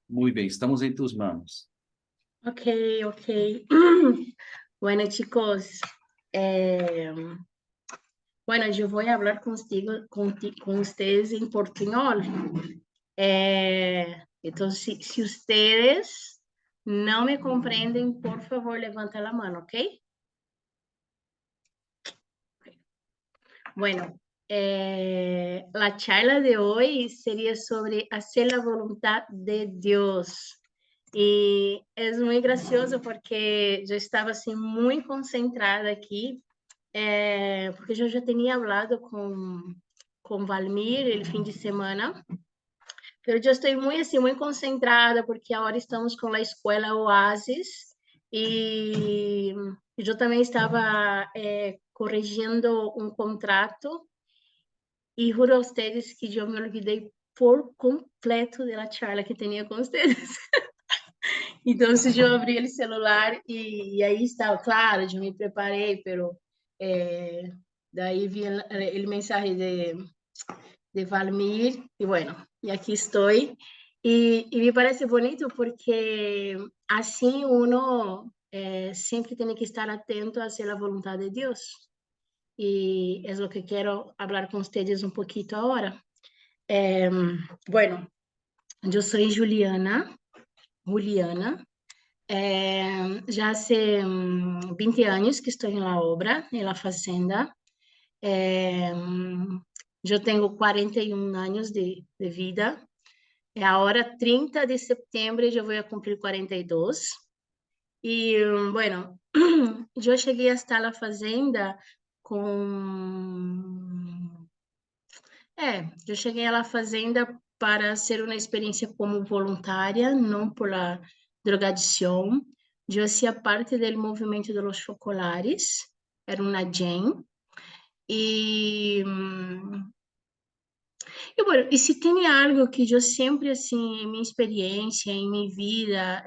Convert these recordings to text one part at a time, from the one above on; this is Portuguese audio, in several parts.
Muy bien, estamos en tus manos. Ok, ok. Bueno, chicos, eh, bueno, yo voy a hablar con ustedes en portuñol. Entonces, si ustedes no me comprenden, por favor, levanta la mano, ¿ok? Bueno, la charla de hoy sería sobre hacer la voluntad de Dios. Y es muy gracioso porque yo estaba así muy concentrada aquí, porque yo ya tenía hablado con Valmir el fin de semana, pero eu estou muito assim, muito concentrada, porque agora estamos com a escola Oasis e eu também estava corrigindo um contrato e juro a vocês que eu me olvidei por completo da charla que tinha com vocês. Então, eu abri o celular e aí estava, claro, eu me preparei, pero daí vi o mensagem de Valmir, e bueno, e aqui estou. E me parece bonito porque assim uno sempre tem que estar atento a ser a vontade de Deus. E é o que quero falar com vocês um pouquinho agora. Bueno, eu sou Juliana, já há 20 anos que estou na obra, na fazenda. Eu tenho 41 anos de vida. Agora, 30 de setembro, eu vou cumprir 42. E, bueno, eu cheguei a estar na fazenda com... eu cheguei à fazenda para ser uma experiência como voluntária, não por la drogadição. Eu fazia parte do movimento dos chocolares, era uma GEM. E bueno, e se tem algo que eu sempre, assim, em minha experiência, em minha vida,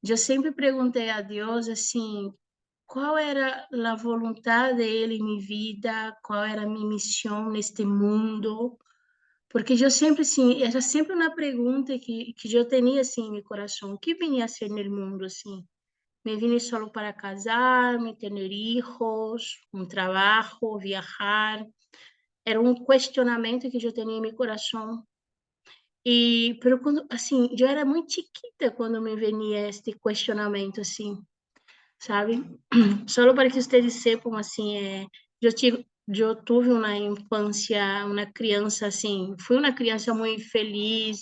eu sempre perguntei a Deus, assim, qual era a vontade dele em minha vida, qual era a minha missão neste mundo, porque eu sempre, assim, era sempre uma pergunta que eu tinha, assim, em meu coração, o que vinha a ser no mundo, assim? Me vine solo para casar-me, ter filhos, um trabalho, viajar. Era um questionamento que eu tinha em meu coração. E, pero quando, assim, eu era muito chiquita quando me venia este questionamento, assim, sabe? Só para que vocês saibam, assim, eu tive uma infância, uma criança, assim, fui uma criança muito feliz,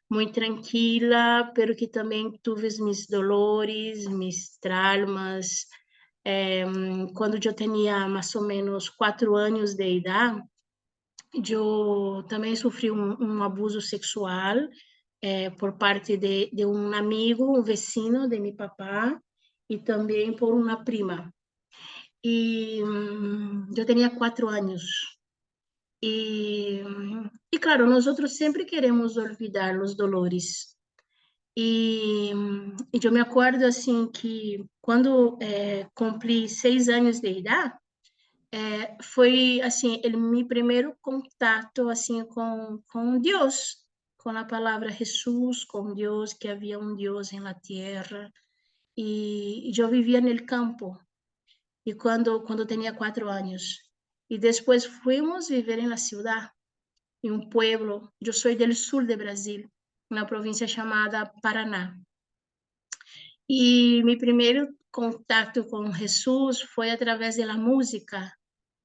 muito tranquila, pero que também tive meus dolores, meus traumas. Quando eu tinha mais ou menos 4 anos de idade, eu também sofri um abuso sexual por parte de um amigo, um vecino de meu papá, e também por uma prima. E eu tinha 4 anos. E claro, nós outros sempre queremos olvidar os dolores. E eu me acordo assim que quando cumpri 6 anos de idade, foi assim o meu primeiro contato assim com Deus, com a palavra Jesus, com Deus, que havia um Deus na terra. E eu vivia no campo e quando tinha 4 anos. E depois fomos viver na cidade, em um pueblo. Eu sou do sul do Brasil, uma província chamada Paraná. E meu primeiro contato com Jesus foi através da música,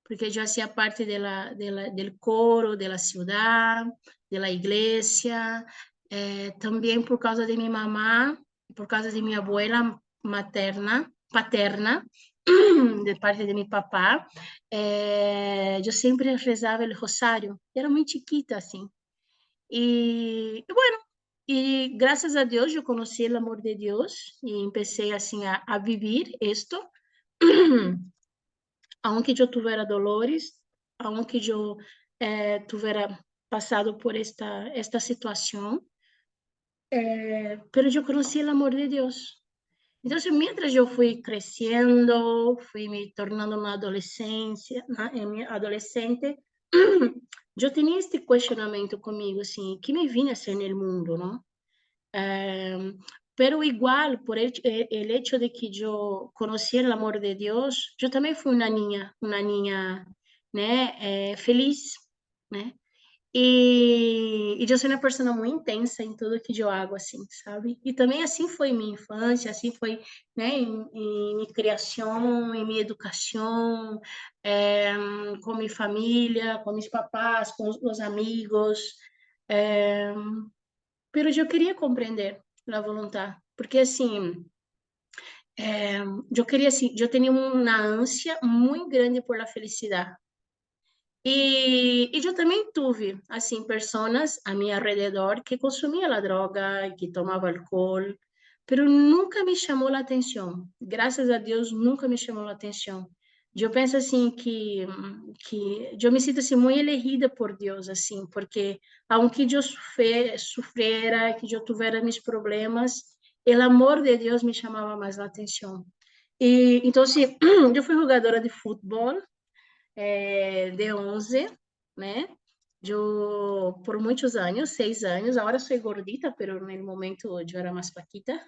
porque eu fazia parte do coro da cidade, da igreja, também por causa de minha mamá, por causa de minha abuela paterna, de parte de meu papá, eu sempre rezava o rosário, era muito chiquita assim. E bueno, e graças a Deus eu conheci o amor de Deus e comecei assim a viver isto. Aunque eu tivera dolores, aunque eu tivera passado por esta situação, pero eu conheci o amor de Deus. Então, mientras eu fui crescendo, fui me tornando uma adolescência, adolescente, eu tinha este questionamento comigo, assim, que me vinha a ser no mundo, não? Pero igual, por el hecho de que yo conocí el amor de Dios, yo también fui una niña, né, feliz, né? E eu sou uma pessoa muito intensa em tudo que eu hago, assim, sabe? E também assim foi minha infância, assim foi, né, em minha criação, em minha educação, com minha família, com meus papás, com os amigos. É, pero eu queria compreender a vontade, porque assim, eu queria assim, eu tinha uma ânsia muito grande por la felicidade. E eu também tive, assim, pessoas a meu alrededor que consumiam a droga, que tomavam álcool, pero nunca me chamou a atenção. Graças a Deus, nunca me chamou a atenção. Eu penso assim que eu me sinto assim muito elegida por Deus, assim, porque aunque eu sofrera, que eu tivera meus problemas, o amor de Deus me chamava mais a atenção. E então, assim, eu fui jogadora de futebol de 11, né? Eu, por muitos anos, 6 anos, agora sou gordita, pero no momento eu era mais paquita.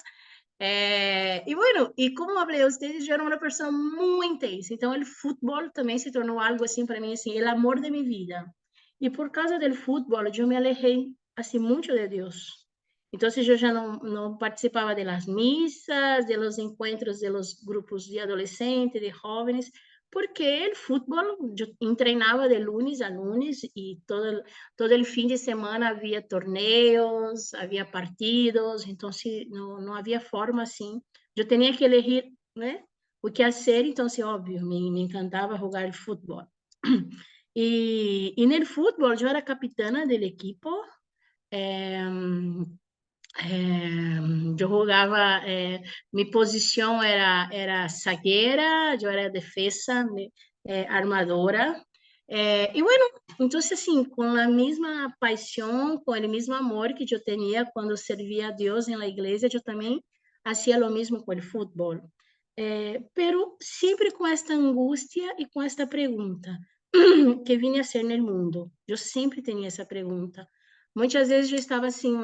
E bueno, e como falei a vocês, eu era uma pessoa muito intensa, então o futebol também se tornou algo assim para mim, assim, o amor de minha vida. E por causa do futebol, eu me alejei assim muito de Deus. Então, eu já não participava das missas, dos encontros dos grupos de adolescentes, de jovens, porque o futebol, eu treinava de lunes a lunes e todo o fim de semana havia torneios, havia partidos, então não havia forma assim. Eu tinha que elegir, né, o que fazer, então, óbvio, me encantava jogar futebol. E no futebol eu era capitana do equipo, eu jogava, minha posição era zagueira, eu era defesa, armadora. E bueno, então assim, com a mesma paixão, com o mesmo amor que eu tinha quando servia a Deus na igreja, eu também fazia o mesmo com o futebol. Pero sempre com esta angústia e com esta pergunta, que vinha a ser no mundo? Eu sempre tinha essa pergunta. Muitas vezes eu estava assim,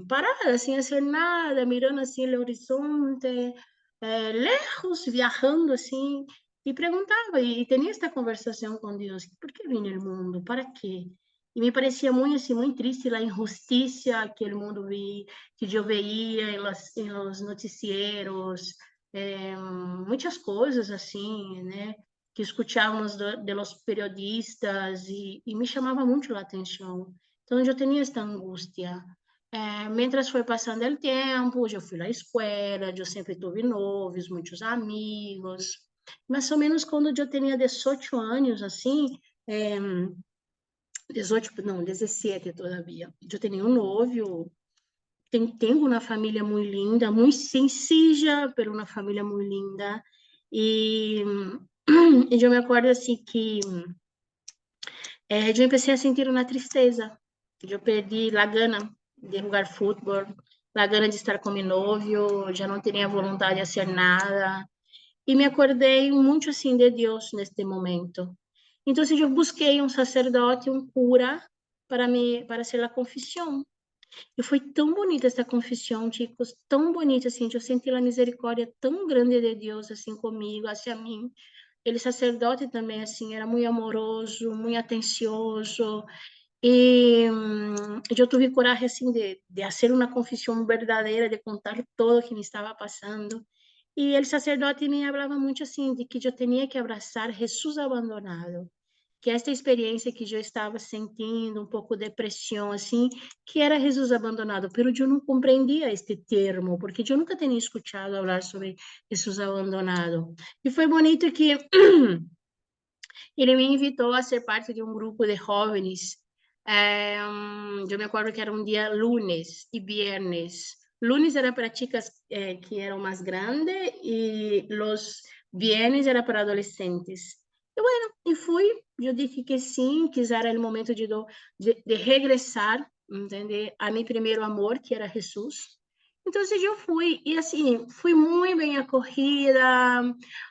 parada, sem fazer nada, mirando assim o horizonte, lejos, viajando assim, e perguntava, e tinha esta conversação com Deus: por que vim no mundo? Para quê? E me parecia muito assim, muito triste a injustiça que o mundo que eu veia em los noticieros, muitas coisas assim, né? Que escutávamos de los periodistas e me chamava muito a atenção. Então, eu tinha esta angústia. Mientras foi passando o tempo, eu fui à escola, eu sempre tive novios, muitos amigos. Mais ou menos quando eu tinha 18 anos, assim, 18, não, 17 todavia. Eu tinha um novio, tenho uma família muito linda, muito sencilla, mas uma família muito linda. E eu me acordo assim que eu comecei a sentir uma tristeza. Eu perdi a gana de jogar futebol, a gana de estar com meu novio, já não tinha vontade de fazer nada. E me acordei muito assim de Deus neste momento. Então, eu busquei um sacerdote, um cura, para ser a confissão. E foi tão bonita essa confissão, chicos, tão bonita, assim, eu senti a misericórdia tão grande de Deus, assim, comigo, hacia mim. Ele sacerdote também, assim, era muito amoroso, muito atencioso, e eu tive coragem, assim, de fazer uma confissão verdadeira, de contar tudo o que me estava passando. E o sacerdote me falava muito, assim, de que eu tinha que abraçar Jesus abandonado, que esta experiência que eu estava sentindo, um pouco de depressão, assim, que era Jesus abandonado, pero eu não compreendia este termo, porque eu nunca tinha escutado falar sobre Jesus abandonado. E foi bonito que ele me invitou a ser parte de um grupo de jovens. Eu me acordo que era um dia lunes e viernes. Lunes era para chicas que eram mais grandes e os viernes era para adolescentes. E bueno, e fui. Eu disse que sim, que era o momento de regressar, entender, a meu primeiro amor, que era Jesus. Então, eu fui, e assim, fui muito bem acolhida,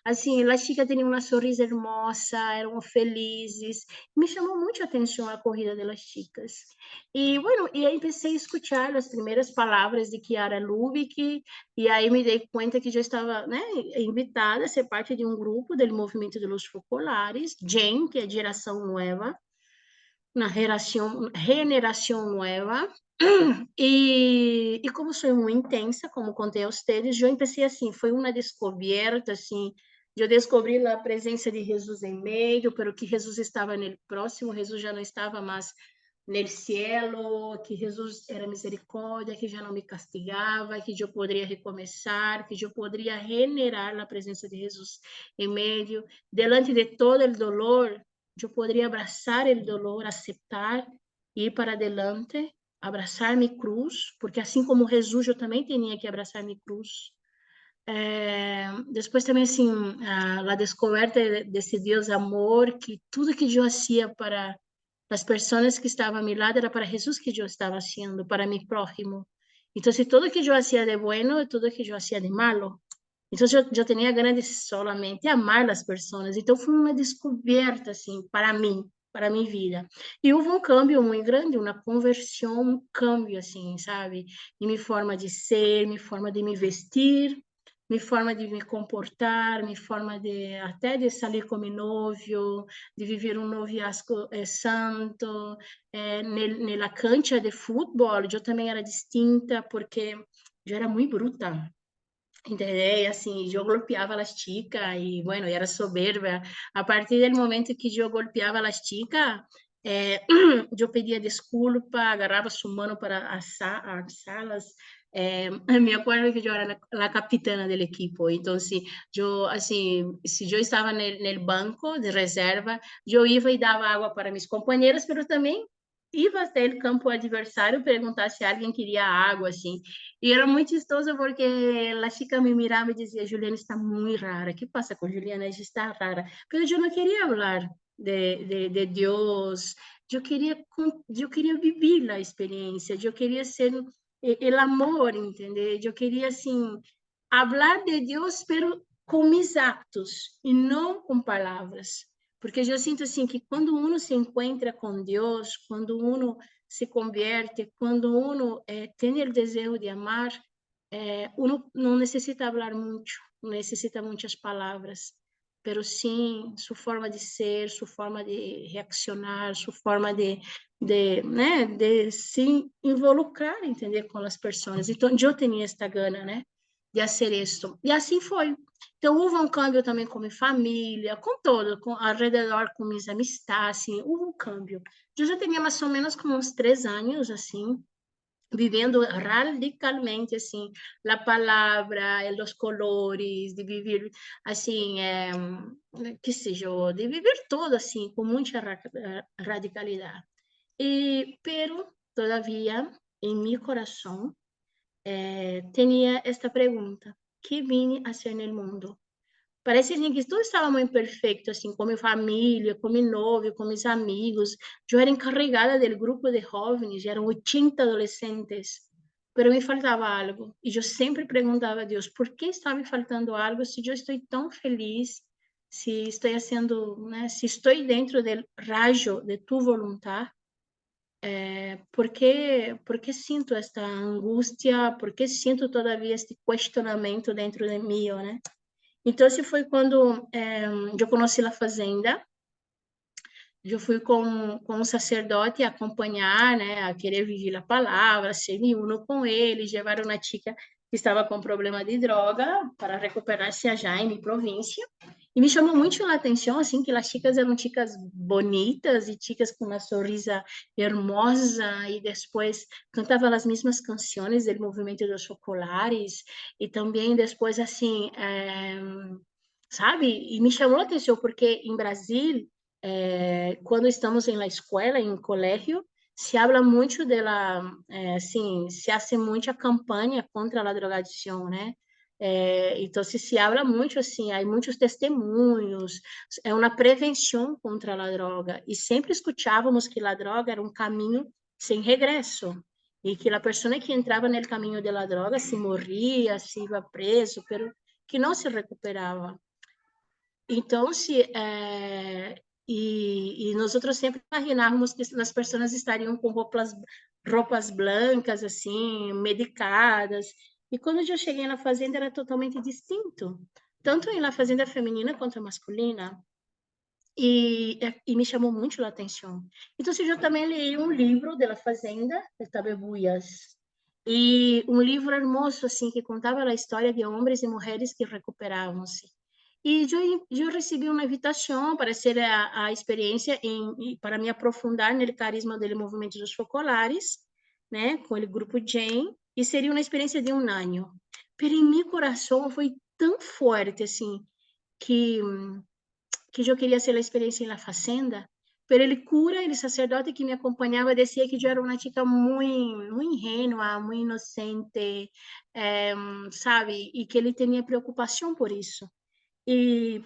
assim, as chicas tinham uma sorriso hermosa, eram felizes, me chamou muito a atenção a acolhida das chicas. E, bueno, e aí comecei a escutar as primeiras palavras de Chiara Lubick, e aí me dei conta que já estava, né, invitada a ser parte de um grupo do movimento de los focolares, GEN, que é Geração Nova, uma generação nova. E como sou muito intensa, como contei a vocês, eu comecei assim, foi uma descoberta, assim, eu descobri a presença de Jesus em meio, pero que Jesus estava no próximo, Jesus já não estava mais no cielo, que Jesus era misericórdia, que já não me castigava, que eu poderia recomeçar, que eu poderia generar a presença de Jesus em meio, delante de todo o dolor, eu poderia abraçar o dolor, aceitar, ir para adelante, abraçar minha cruz, porque assim como Jesus, eu também tinha que abraçar minha cruz. Depois também, assim, a descoberta desse Deus amor, que tudo que eu fazia para as pessoas que estavam a meu lado era para Jesus que eu estava fazendo, para meu próximo. Então, tudo que eu fazia de bueno, tudo que eu fazia de malo. Então, eu tinha ganas de solamente amar as pessoas. Então, foi uma descoberta, assim, para minha vida. E houve um câmbio muito grande, uma conversão, um câmbio, assim, sabe? Em minha forma de ser, minha forma de me vestir, minha forma de me comportar, minha forma de até de sair com meu novio, de viver um noviazgo santo. Na cancha de futebol, eu também era distinta, porque eu era muito bruta. Entendeu? Assim, eu golpeava as chicas e, bueno, era soberba. A partir do momento que eu golpeava as chicas, eu pedia desculpa, agarrava sua mão para as salas. Me acordo que eu era a capitana do equipo, então eu assim, se eu estava no banco de reserva, eu ia e dava água para meus companheiros, mas também ia até o campo adversário perguntar se alguém queria água, assim. E era muito chistoso porque a chica me mirava e dizia: Juliana está muito rara. O que passa com Juliana? Ela está rara. Mas eu não queria falar de Deus. Eu queria viver a experiência. Eu queria ser o amor, entendeu? Eu queria, assim, falar de Deus, pero com mis atos e não com palavras. Porque eu sinto, assim, que quando uno se encontra com Deus, quando uno se convierte, quando uno tem o desejo de amar, uno não necessita falar muito, não necessita muitas palavras, pero sim sua forma de ser, sua forma de reaccionar, sua forma né, de se involucrar, entender, com as pessoas. Então, eu tinha esta gana, né, de fazer isso. E assim foi. Então, houve um câmbio também com minha família, com todo, ao redor, com minhas amistades, assim, houve um câmbio. Eu já tinha mais ou menos como uns 3 anos, assim, vivendo radicalmente, assim, a palavra, os colores, de viver, assim, que seja, de viver todo, assim, com muita radicalidade. Pero, todavia, em meu coração, tinha esta pergunta: que vim a ser no mundo? Parece assim, que tudo estava muito perfeito, assim, com minha família, com meu noivo, com meus amigos. Eu era encarregada do grupo de jovens, eram 80 adolescentes, mas me faltava algo. E eu sempre perguntava a Deus, por que está me faltando algo se eu estou tão feliz, se estou fazendo, né, se estou dentro do raio de tu vontade? Por que sinto esta angústia? Por que sinto todavia este questionamento dentro de mim, né? Então, esse foi quando eu conheci a fazenda. Eu fui com um sacerdote acompanhar, né, a querer viver a palavra, ser uno com ele, levar uma chica que estava com problema de droga para recuperar-se allá em minha província. E me chamou muito a atenção, assim, que as chicas eram chicas bonitas e chicas com uma sorrisa hermosa, e depois cantavam as mesmas canções do movimento dos focolares, e também depois, assim, sabe? E me chamou a atenção porque em Brasil, quando estamos em la escola, em colégio, se habla muito dela, assim, se hace muita campanha contra a drogadição, né? Então, se habla muito, assim, há muitos testemunhos, é uma prevenção contra a droga, e sempre escutávamos que a droga era um caminho sem regresso. y que la persona que entraba en el camino de la droga, si morría, si iba preso, pero que no se recuperaba. Entonces, y nosotros siempre imaginávamos que as pessoas estariam com roupas blancas, assim, medicadas. E quando eu cheguei na fazenda era totalmente distinto, tanto em la fazenda feminina quanto a masculina. E me chamou muito a atenção. Então, eu também li um livro da fazenda, de Tabebuyas, e um livro hermoso, assim, que contava a história de homens e mulheres que recuperavam-se. E eu recebi uma invitação para ser a experiência para me aprofundar no carisma do movimento dos focolares, né, com o grupo Jane, e seria uma experiência de um ano. Mas em meu coração foi tão forte, assim, que eu queria ser a experiência na fazenda, pero ele cura, ele sacerdote que me acompanhava, dizia que eu era uma chica muito ingênua, muito inocente, sabe, e que ele tinha preocupação por isso.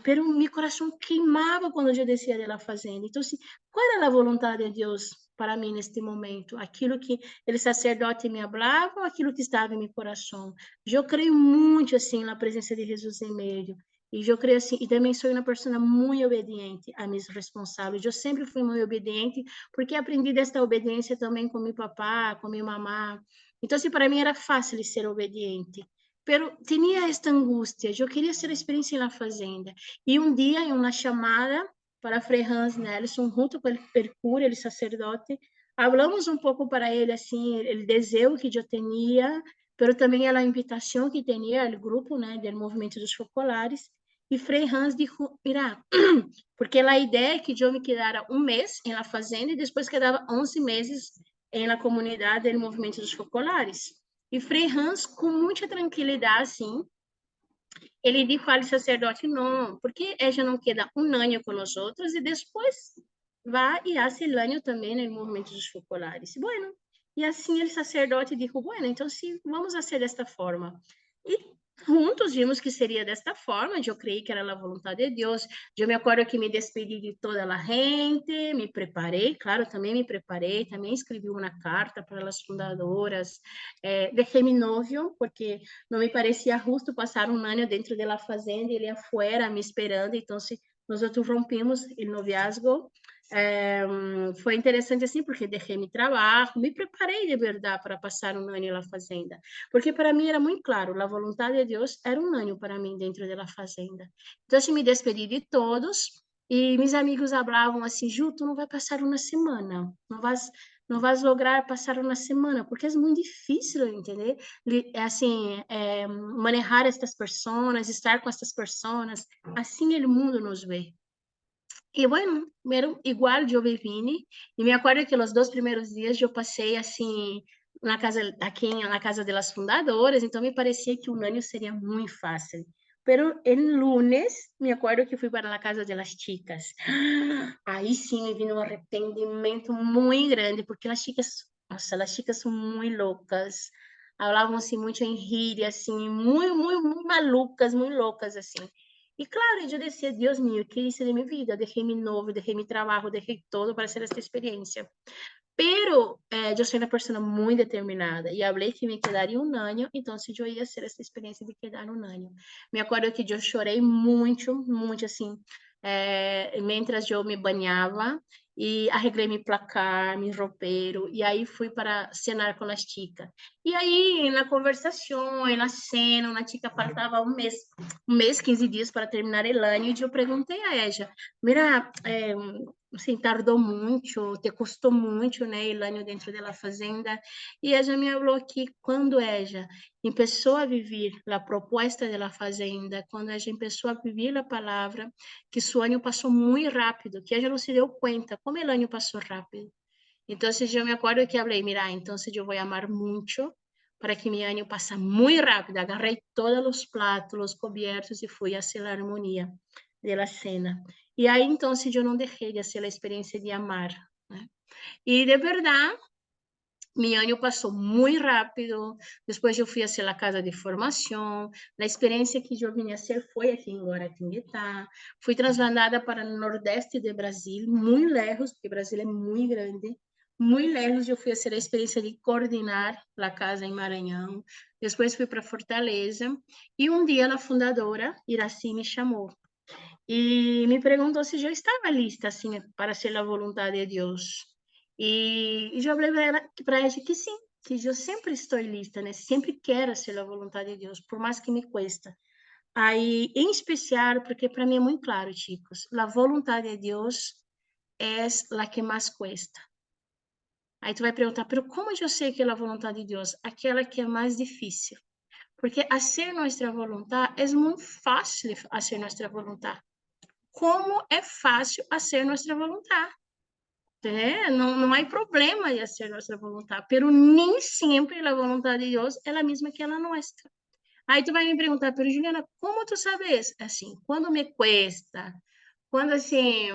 Pero meu coração queimava quando eu descia da fazenda. Então, qual era a vontade de Deus para mim neste momento? Aquilo que ele sacerdote me falava ou aquilo que estava em meu coração? Eu creio muito assim na presença de Jesus em meio. E eu creio assim, e também sou uma pessoa muito obediente a meus responsáveis. Eu sempre fui muito obediente, porque aprendi desta obediência também com meu papá, com minha mamá. Então, para mim era fácil ser obediente. Pero tinha esta angústia, eu queria ser a experiência na fazenda. E um dia, em uma chamada para Frei Hans Nelson, junto com o Percure, ele sacerdote, falamos um pouco para ele, assim, o desejo que eu tinha, pero também a invitação que tinha o grupo, né, do movimento dos focolares. E Frei Hans disse, mira, porque a ideia é que eu me quedara um mês na fazenda e depois quedava 11 meses na comunidade do movimento dos focolares. E Frei Hans, com muita tranquilidade, assim, ele disse ao sacerdote, não, porque ela não queda um ano com nós outros e depois vai e hace o ano também no movimento dos focolares. Bueno, e assim o sacerdote disse, bueno, então sim, vamos fazer desta forma. E juntos vimos que seria desta forma, eu creí que era a vontade de Deus. Eu me acordo que me despedi de toda a gente, me preparei, claro, também me preparei, também escrevi uma carta para as fundadoras, deixei meu novio, porque não me parecia justo passar um ano dentro da fazenda e ele afuera me esperando, então nós rompimos o noviazgo. Foi interessante assim, porque deixei meu trabalho, me preparei de verdade para passar um ano na fazenda, porque para mim era muito claro, a vontade de Deus era um ano para mim dentro da fazenda. Então, me despedi de todos e meus amigos falavam assim, Ju, tu não vai passar uma semana, não vais lograr passar uma semana, porque é muito difícil, entender? Assim, manejar estas pessoas, estar com estas pessoas, assim o mundo nos vê. E, bueno, igual eu vivini, e me acordo que os 2 primeiros dias eu passei, assim, na casa, aqui na casa das fundadoras, então me parecia que um ano seria muito fácil. Pero el lunes, me acordo que fui para a casa das chicas. Aí sim me vino um arrependimento muito grande, porque as chicas, nossa, as chicas são muito loucas. Falavam assim muito em rir, assim, muito malucas, muito loucas, assim. E claro, eu decía, Deus mío, que hice de minha vida? Deixei meu novo, deixei meu trabalho, deixei todo para ser esta experiência. Pero eu sou uma pessoa muito determinada e falei que me quedaria um ano, então eu ia ser essa experiência de quedar um ano. Me acordo que eu chorei muito, muito assim, mientras eu me banhava e arreglei meu placar, meu roupeiro, e aí fui para cenar com as chicas. E aí, na conversação, na cena, uma chica faltava um mês, 15 dias para terminar o ano, e eu perguntei a ela, mira, assim, tardou muito, te custou muito, né, o ano dentro da fazenda, e ela me falou que quando ela começou a viver a proposta da fazenda, quando ela começou a viver a palavra, que seu ano passou muito rápido, que ela não se deu conta como o ano passou rápido. Então, eu me acordo que falei, mira, então eu vou amar muito para que meu ano passe muito rápido. Agarrei todos os pratos, os cobertos e fui a hacer a harmonia da cena. E aí, então, eu não deixei de ser a experiência de amar, né? E, de verdade, meu ano passou muito rápido. Depois, eu fui a ser a casa de formação. A experiência que eu vim a ser foi aqui em Guaratinguetá. Fui trasladada para o nordeste do Brasil, muito lejos, porque o Brasil é muito grande, muito lejos, eu fui fazer a experiência de coordenar a casa em Maranhão, depois fui para Fortaleza, e um dia a fundadora, Iraci, me chamou e me perguntou se eu estava lista assim para ser a vontade de Deus. E eu falei para ela que sim, que eu sempre estou lista, né? Sempre quero ser a vontade de Deus, por mais que me cuesta. Aí, em especial, porque para mim é muito claro, chicos, a vontade de Deus é a que mais cuesta. Aí tu vai perguntar, pero como eu sei que é a vontade de Deus? Aquela que é mais difícil. Porque fazer nossa vontade é muito fácil de fazer nossa vontade. Como é fácil fazer nossa vontade. Não há problema de fazer nossa vontade, pero nem sempre a vontade de Deus é a mesma que a nossa. Aí tu vai me perguntar, pero Juliana, como tu sabes? Assim, quando me cuesta, quando assim,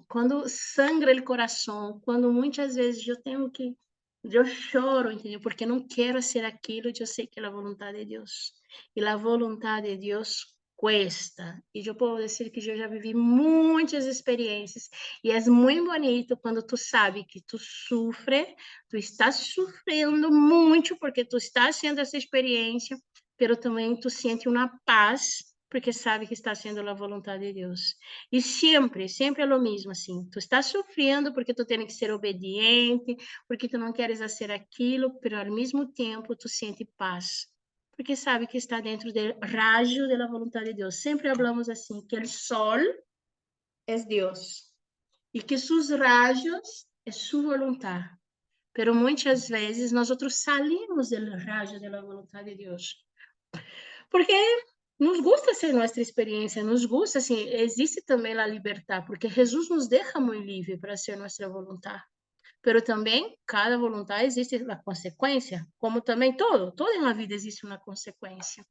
quando sangra o coração, quando muitas vezes eu tenho que, eu choro, entendeu? Porque não quero ser aquilo, eu sei que é a vontade de Deus. E a vontade de Deus cuesta. E eu posso dizer que eu já vivi muitas experiências. E é muito bonito quando tu sabe que tu sofre, tu estás sofrendo muito porque tu estás tendo essa experiência, pero também tu sente uma paz porque sabe que está sendo a vontade de Deus. E sempre é o mesmo, assim, tu estás sofrendo porque tu tens que ser obediente, porque tu não queres fazer aquilo, mas ao mesmo tempo tu sente paz, porque sabe que está dentro do raio da vontade de Deus. Sempre falamos assim, que o sol é Deus e que seus raios é sua vontade. Pero muitas vezes nós outros salimos do raio da vontade de Deus. Porque nos gusta ser nossa experiência, nos gusta, assim, existe também a liberdade, porque Jesus nos deixa muito livre para ser nossa vontade. Pero também, cada vontade existe a consequência, como também todo na vida existe uma consequência.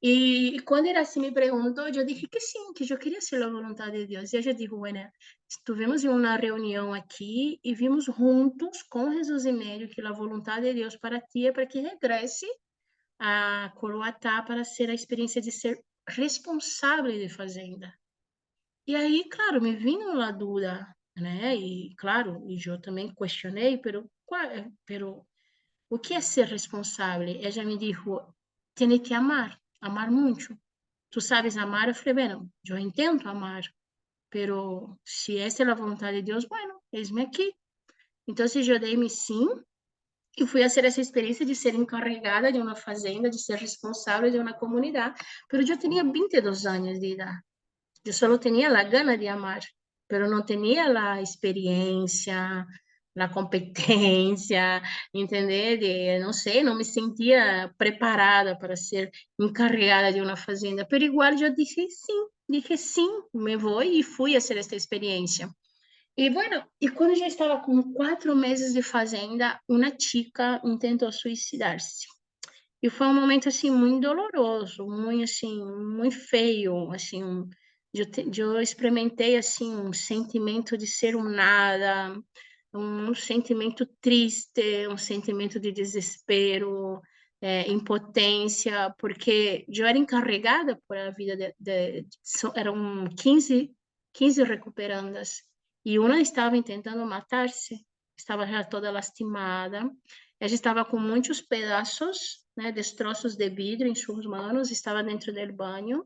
E quando ele assim me perguntou, eu disse que sim, que eu queria ser a vontade de Deus. E ela disse, bueno, estivemos em uma reunião aqui e vimos juntos, com Jesus em meio, que a vontade de Deus para ti é para que regresse a Coroatá para ser a experiência de ser responsável de fazenda. E aí, claro, me vindo a dúvida, né? E claro, e eu também questionei, pero o que é ser responsável? Ela me disse, tem que amar muito. Tu sabes amar? Eu falei, bueno, eu entendo amar, pero se essa é a vontade de Deus, bueno, eis-me aqui. Então, eu dei-me sim, e fui fazer essa experiência de ser encarregada de uma fazenda, de ser responsável de uma comunidade, mas eu tinha 22 anos de idade. Eu só tinha a gana de amar, mas não tinha a experiência, a competência, entender? Não sei, não me sentia preparada para ser encarregada de uma fazenda, mas igual eu disse sim, me vou e fui fazer essa experiência. E, bueno, e quando já estava com 4 meses de fazenda, uma chica tentou suicidar-se. E foi um momento, assim, muito doloroso, muito, assim, muito feio, assim, eu experimentei, assim, um sentimento de ser um nada, um sentimento triste, um sentimento de desespero, impotência, porque eu era encarregada por a vida eram 15 recuperandas, e uma estava tentando matar-se, estava já toda lastimada, ela estava com muitos pedaços, né, destroços de vidro em suas mãos, estava dentro do banho,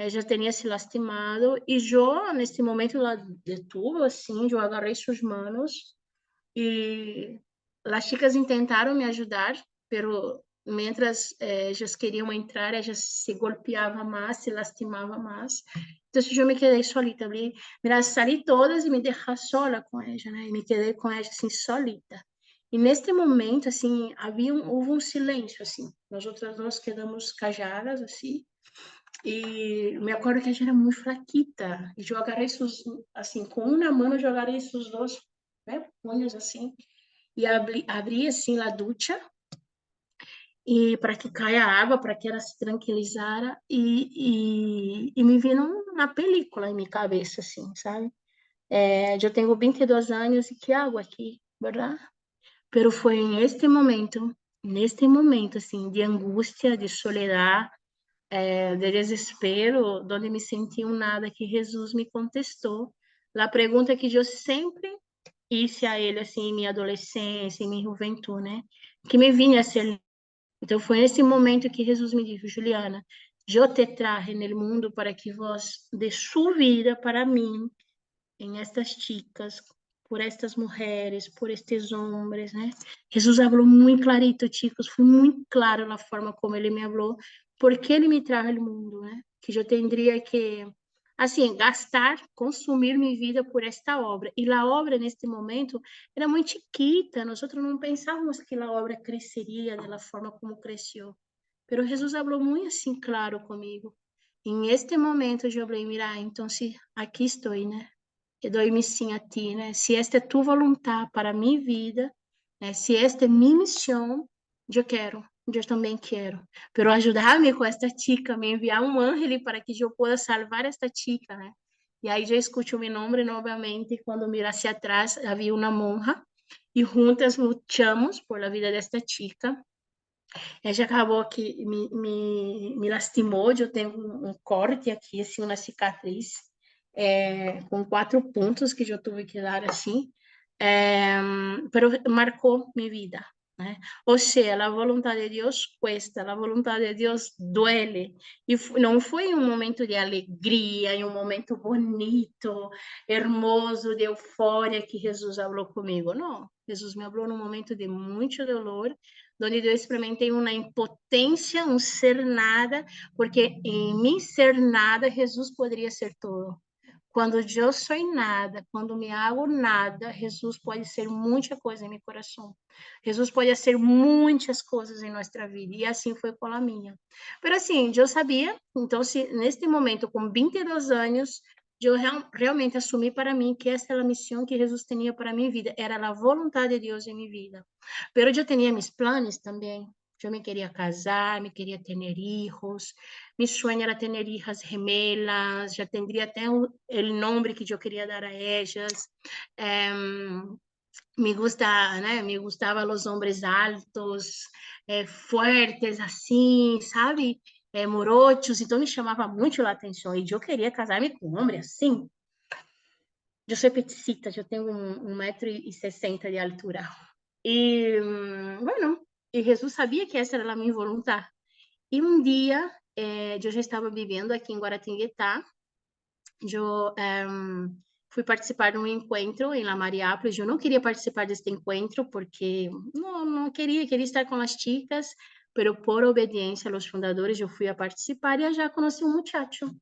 já tinha se lastimado, e eu, neste momento, la detuve, assim, eu agarrei suas mãos, e as chicas tentaram me ajudar, pero mientras elas queriam entrar, elas se golpeavam mais, se lastimavam mais. Então, eu me quedei solita. Falei, mira, saí todas e me deixei sola com ela, né? E me quedei com ela, assim, solita. E neste momento, assim, houve um silêncio, assim. Nós outras duas quedamos calladas, assim. E me acordo que a gente era muito fraquita. E eu agarrei assim, com uma mão eu agarrei seus dois, né, punhos, assim. E abri assim, a ducha, e para que caia água, para que ela se tranquilizara. E me vi numa película em minha cabeça, assim, sabe? Eu tenho 22 anos e que água aqui, verdade? Pero foi neste momento, assim, de angústia, de soledade, de desespero, onde me senti um nada, que Jesus me contestou a pergunta que eu sempre hice a ele assim em minha adolescência, em minha juventude, né? Que me vinha a ser. Então foi nesse momento que Jesus me disse, Juliana, eu te traje no mundo para que vos dê sua vida para mim, em estas chicas, por estas mulheres, por estes homens, né? Jesus falou muito clarito, chicos, foi muito claro na forma como ele me falou, porque ele me trajo ao mundo, né? Que eu teria que, assim, gastar, consumir minha vida por esta obra. E a obra, neste momento, era muito chiquita, nós não pensávamos que a obra cresceria da forma como cresceu. Pero Jesus falou muito assim claro comigo. Em este momento eu falei, mira, então se aqui estou, né? Eu dou-me sim a ti, né? Se esta é tua vontade para a minha vida, né? Se esta é minha missão, eu quero, eu também quero. Pero ajudar-me com esta chica, me enviar um ángel para que eu possa salvar esta chica, né? E aí eu escuto meu nome novamente, quando miro hacia atrás, havia uma monja, e juntas lutamos por a vida desta chica. Ela acabou que me lastimou, eu tenho um corte aqui, assim, uma cicatriz, com 4 pontos que eu tive que dar, assim, pero marcou minha vida, né? Ou seja, a vontade de Deus cuesta, a vontade de Deus duele, e não foi um momento de alegria, em um momento bonito, hermoso, de euforia que Jesus falou comigo, não. Jesus me falou num momento de muito dolor, onde eu experimentei uma impotência, um ser nada, porque em mim ser nada, Jesus poderia ser tudo. Quando eu sou nada, quando me hago nada, Jesus pode ser muita coisa em meu coração. Jesus pode ser muitas coisas em nossa vida, e assim foi com a minha. Mas assim, eu sabia, então, se neste momento, com 22 anos, eu realmente assumi para mim que essa era a missão que Jesus tinha para a minha vida, era a vontade de Deus em minha vida. Pero eu tinha meus planos também. Eu me queria casar, me queria ter filhos. Mi sueño era ter hijas gemelas, já tendria até o nome que eu queria dar a elas. Me gusta, né? Me gustava os homens altos, fuertes, assim, sabe? Morochos, então me chamava muito a atenção. E eu queria casar-me com um homem assim. Eu sou peticita, eu tenho 1,60 m de altura. E, bueno, e Jesus sabia que essa era a minha vontade. E um dia, eu já estava vivendo aqui em Guaratinguetá, eu fui participar de um encontro em La Mariápolis. Eu não queria participar deste encontro porque não queria estar com as chicas, pero por obediência aos fundadores eu fui a participar e eu já conheci um muchacho,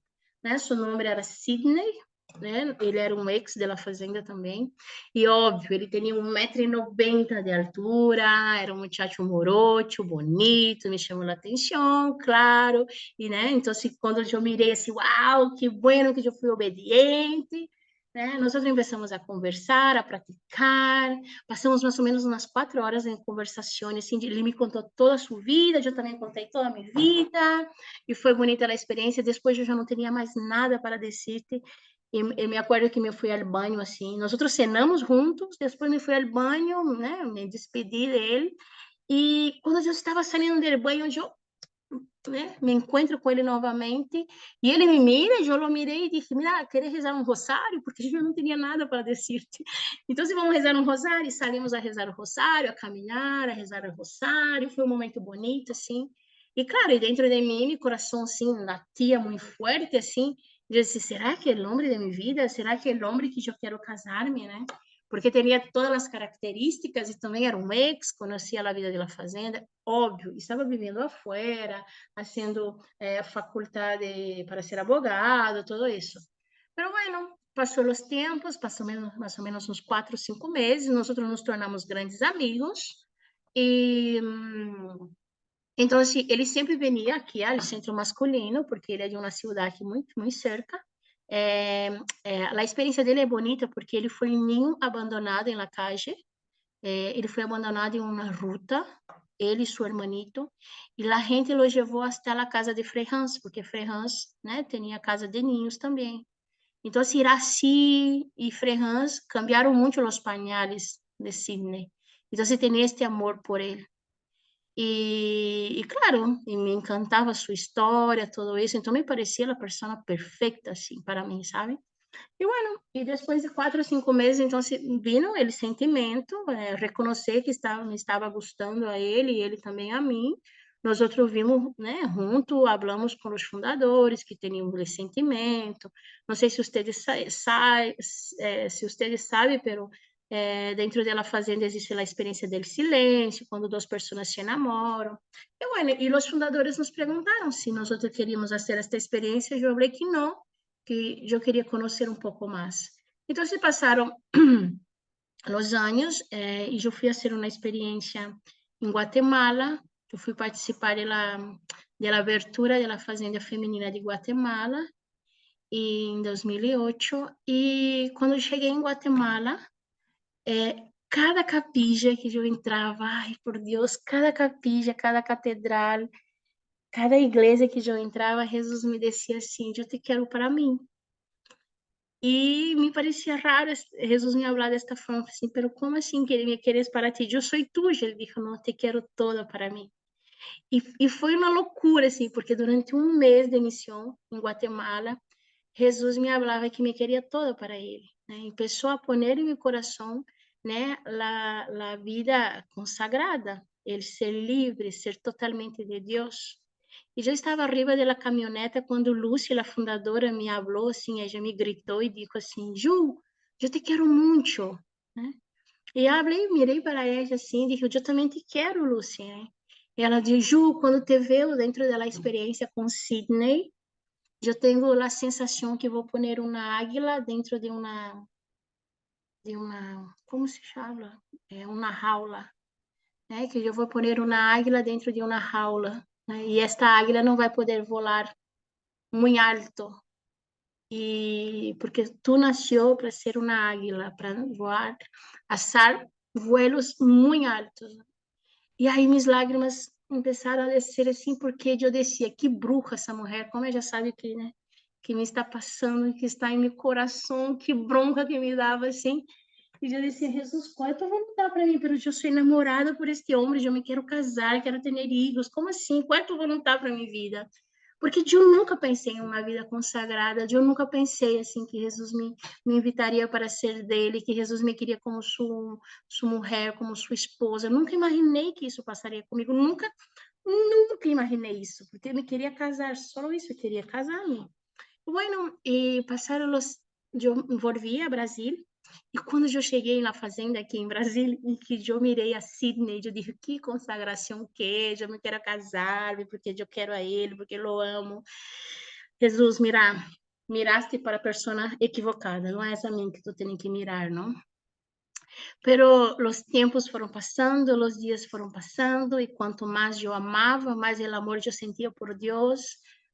né? Seu nome era Sidney, né? Ele era um ex da fazenda também. E óbvio, ele tinha 1,90 m de altura, era um muchacho morocho, bonito, me chamou a atenção, claro. E, né? Então, assim, quando eu mirei assim, uau, que bueno que eu fui obediente, né? Nós começamos a conversar, a praticar, passamos mais ou menos umas 4 horas em conversação, assim, ele me contou toda a sua vida, eu também contei toda a minha vida, e foi bonita a experiência. Depois eu já não tinha mais nada para dizer-te, e eu me acordo que me fui ao banho, assim, nós cenamos juntos, depois me fui ao banho, né? Me despedi dele, e quando eu estava saindo do banho, eu, né, me encontro com ele novamente, e ele me mira, eu o mirei e disse, mira, queres rezar um rosário? Porque eu não tinha nada para dizer-te. Então, se vamos rezar um rosário, e saímos a rezar o rosário, a caminhar, a rezar o rosário, foi um momento bonito, assim, e claro, e dentro de mim, meu coração, assim, latia muito forte, assim, eu disse, será que é o homem de minha vida? Será que é o homem que eu quero casar-me, né? Porque tinha todas as características e também era um ex, conhecia a vida da fazenda, óbvio, estava vivendo afuera, fazendo faculdade para ser abogado, todo isso. Mas, bueno, passou os tempos, passou mais ou menos uns 4, 5 meses, nós nos tornamos grandes amigos, e então, assim, ele sempre venia aqui ao centro masculino, porque ele é de uma cidade muito, muito cerca. A experiência dele é bonita porque ele foi ninho abandonado em la calle, ele foi abandonado em uma ruta, ele e seu hermanito, e a gente o levou até a casa de Frei Hans, porque Frei Hans, né, tinha casa de ninhos também. Então, assim, Iraci e Frei Hans cambiaram muito os pañales de Sidney. Então, você tem este amor por ele. Claro, e me encantava sua história, tudo isso. Então, me parecia a pessoa perfeita, assim, para mim, sabe? E bueno, e depois de 4 ou 5 meses, então se vino ele sentimento, reconhecer que me estava gostando a ele e ele também a mim. Nós outros vimos, né, junto, hablamos com os fundadores que tinham esse sentimento. Não sei se vocês se vocês sabem, pero dentro da fazenda existe a experiência do silêncio, quando 2 pessoas se enamoram. E bueno, e os fundadores nos perguntaram se nós outros queríamos fazer esta experiência, eu falei que não, que eu queria conhecer um pouco mais. Então, se passaram os anos e eu fui fazer uma experiência em Guatemala. Eu fui participar da abertura da Fazenda Feminina de Guatemala em 2008. E quando eu cheguei em Guatemala, cada capilla que eu entrava, ai, por Deus, cada capilla, cada catedral, cada igreja que eu entrava, Jesus me dizia assim: eu te quero para mim. E me parecia raro Jesus me falar desta forma, assim, pero como assim que me queres para ti? Eu sou tuya. Ele disse, não, te quero toda para mim. E foi uma loucura, assim, porque durante um mês de missão em Guatemala, Jesus me falava que me queria toda para ele, né? E começou a pôr em meu coração, né, a vida consagrada, el ser livre, ser totalmente de Deus. E eu estava arriba da caminhoneta quando Lucy, a fundadora, me falou assim, ela me gritou e disse assim, Ju, eu te quero muito, né? E falei, mirei para ela assim, disse, eu também te quero, Lucy, né? E ela disse, Ju, quando te vejo dentro da experiência com Sidney, eu tenho a sensação que vou pôr uma águila dentro como se chama? Uma jaula, né? Que eu vou pôr uma águila dentro de uma jaula, né? E esta águila não vai poder voar muito alto, e porque tu nasceu para ser uma águila, para voar, alçar vuelos muito altos. E aí minhas lágrimas começaram a descer assim, porque eu descia, que bruxa essa mulher, como ela já sabe que, né, que me está passando, que está em meu coração, que bronca que me dava assim. E eu disse, Jesus, qual é a tua vontade para mim? Pero eu sou enamorada por este homem, eu me quero casar, quero ter filhos. Como assim? Qual é a tua vontade para minha vida? Porque eu nunca pensei em uma vida consagrada, eu nunca pensei assim que Jesus me invitaria para ser dele, que Jesus me queria como sua mulher, como sua esposa. Eu nunca imaginei que isso passaria comigo, nunca imaginei isso, porque eu me queria casar, só isso, eu queria casar-me. Bueno, e passaram os, eu volvi a Brasil, e quando eu cheguei na fazenda aqui em Brasília, e que eu mirei a Sidney, eu disse, que consagração que é, eu me quero casar, porque eu quero a ele, porque eu o amo. Jesus, miraste para a pessoa equivocada, não é a mim que tu tens que mirar, não? Pero os tempos foram passando, os dias foram passando, e quanto mais eu amava, mais o amor eu sentia por Deus.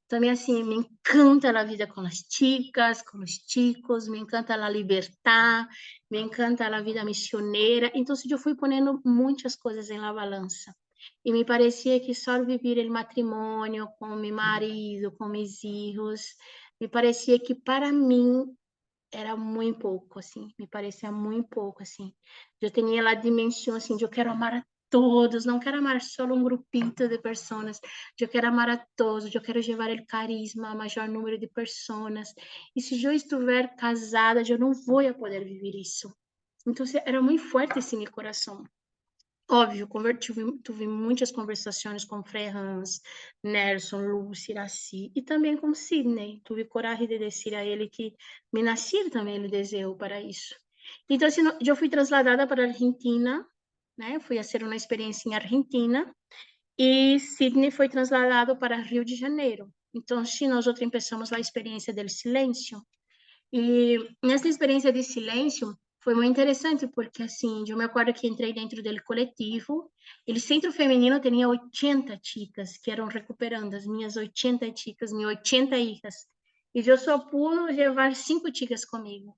Também, assim, me encanta a vida com as chicas, com os chicos, me encanta a liberdade, me encanta a vida missioneira. Então, eu fui ponendo muitas coisas em la balança. E me parecia que só viver o matrimônio com meu marido, com meus filhos, me parecia que para mim era muito pouco, assim, me parecia muito pouco, assim. Eu tinha a dimensão, assim, de eu quero amar a todos, não quero amar só um grupito de pessoas, eu quero amar a todos, eu quero levar o carisma a maior número de pessoas. E se eu estiver casada, eu não vou poder viver isso. Então, era muito forte esse meu coração. Óbvio, tive muitas conversações com Frei Hans, Nelson, Lúcia, Iraci, e também com Sidney. Tive coragem de dizer a ele que me nasci também o desejo para isso. Então, assim, eu fui trasladada para a Argentina, né? Fui fazer uma experiência em Argentina, e Sidney foi trasladado para Rio de Janeiro. Então, sim, nós outros começamos a experiência do silêncio. E nessa experiência de silêncio foi muito interessante, porque assim, eu me acordo que entrei dentro do coletivo, o centro feminino tinha 80 chicas que eram recuperandas, minhas 80 chicas, minhas 80 hijas, e eu só pude levar 5 chicas comigo.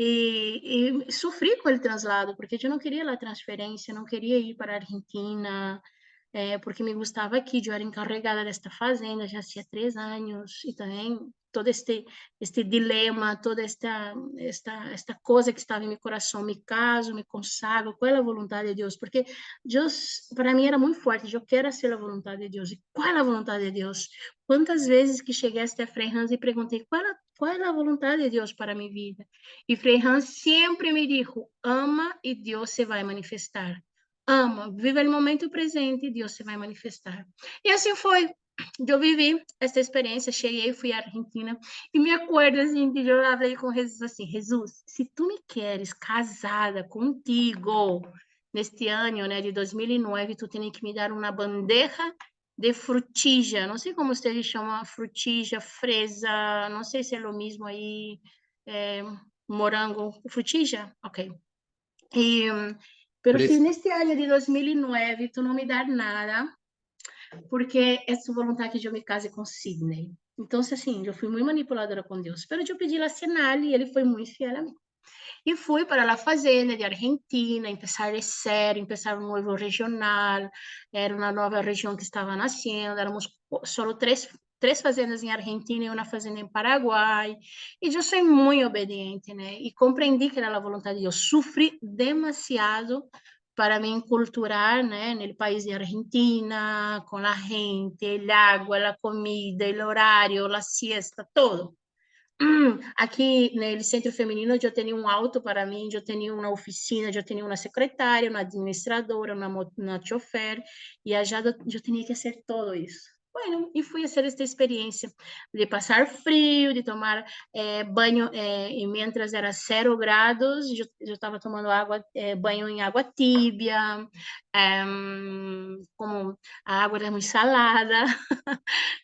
E sofri com o traslado, porque eu não queria a transferência, não queria ir para a Argentina, porque me gostava aqui, eu era encarregada desta fazenda já há 3 anos, e também todo este dilema, toda esta coisa que estava em meu coração, me caso, me consagro, qual é a vontade de Deus? Porque Deus, para mim, era muito forte, eu quero ser a vontade de Deus. E qual é a vontade de Deus? Quantas vezes que cheguei até Frei Hans e perguntei, qual é a vontade de Deus para minha vida? E Frei Hans sempre me disse, ama e Deus se vai manifestar. Ama, viva o momento presente e Deus se vai manifestar. E assim foi. Eu vivi essa experiência, cheguei, fui à Argentina, e me acordo assim, que eu falei com Jesus assim, Jesus, se tu me queres casada contigo, neste ano, né, de 2009, tu tem que me dar uma bandeja de frutilla, não sei como vocês chamam, frutilla, fresa, não sei se é o mesmo aí, morango, frutilla? Ok. E, pero se Fres- neste ano de 2009 tu não me dar nada, porque é sua vontade que eu me case com Sidney. Então, assim, eu fui muito manipuladora com Deus, mas eu pedi a sinal e ele foi muito fiel a mim. E fui para a fazenda de Argentina, começar de zero, começar um novo regional, era uma nova região que estava nascendo, éramos só três fazendas em Argentina e uma fazenda em Paraguai, e eu sou muito obediente, né? E compreendi que era a vontade de Deus. Sofri demasiado para me enculturar, né, no país de Argentina, com a gente, a água, a comida, o horário, a siesta, todo. Aqui no centro feminino eu tenho um auto para mim, eu tenho uma oficina, eu tenho uma secretária, uma administradora, uma chofer, e já eu tinha que fazer tudo isso. Bueno, e fui fazer esta experiência de passar frio, de tomar banho, e mientras era 0 graus, eu estava tomando água, banho em água tíbia, como a água era muito salada,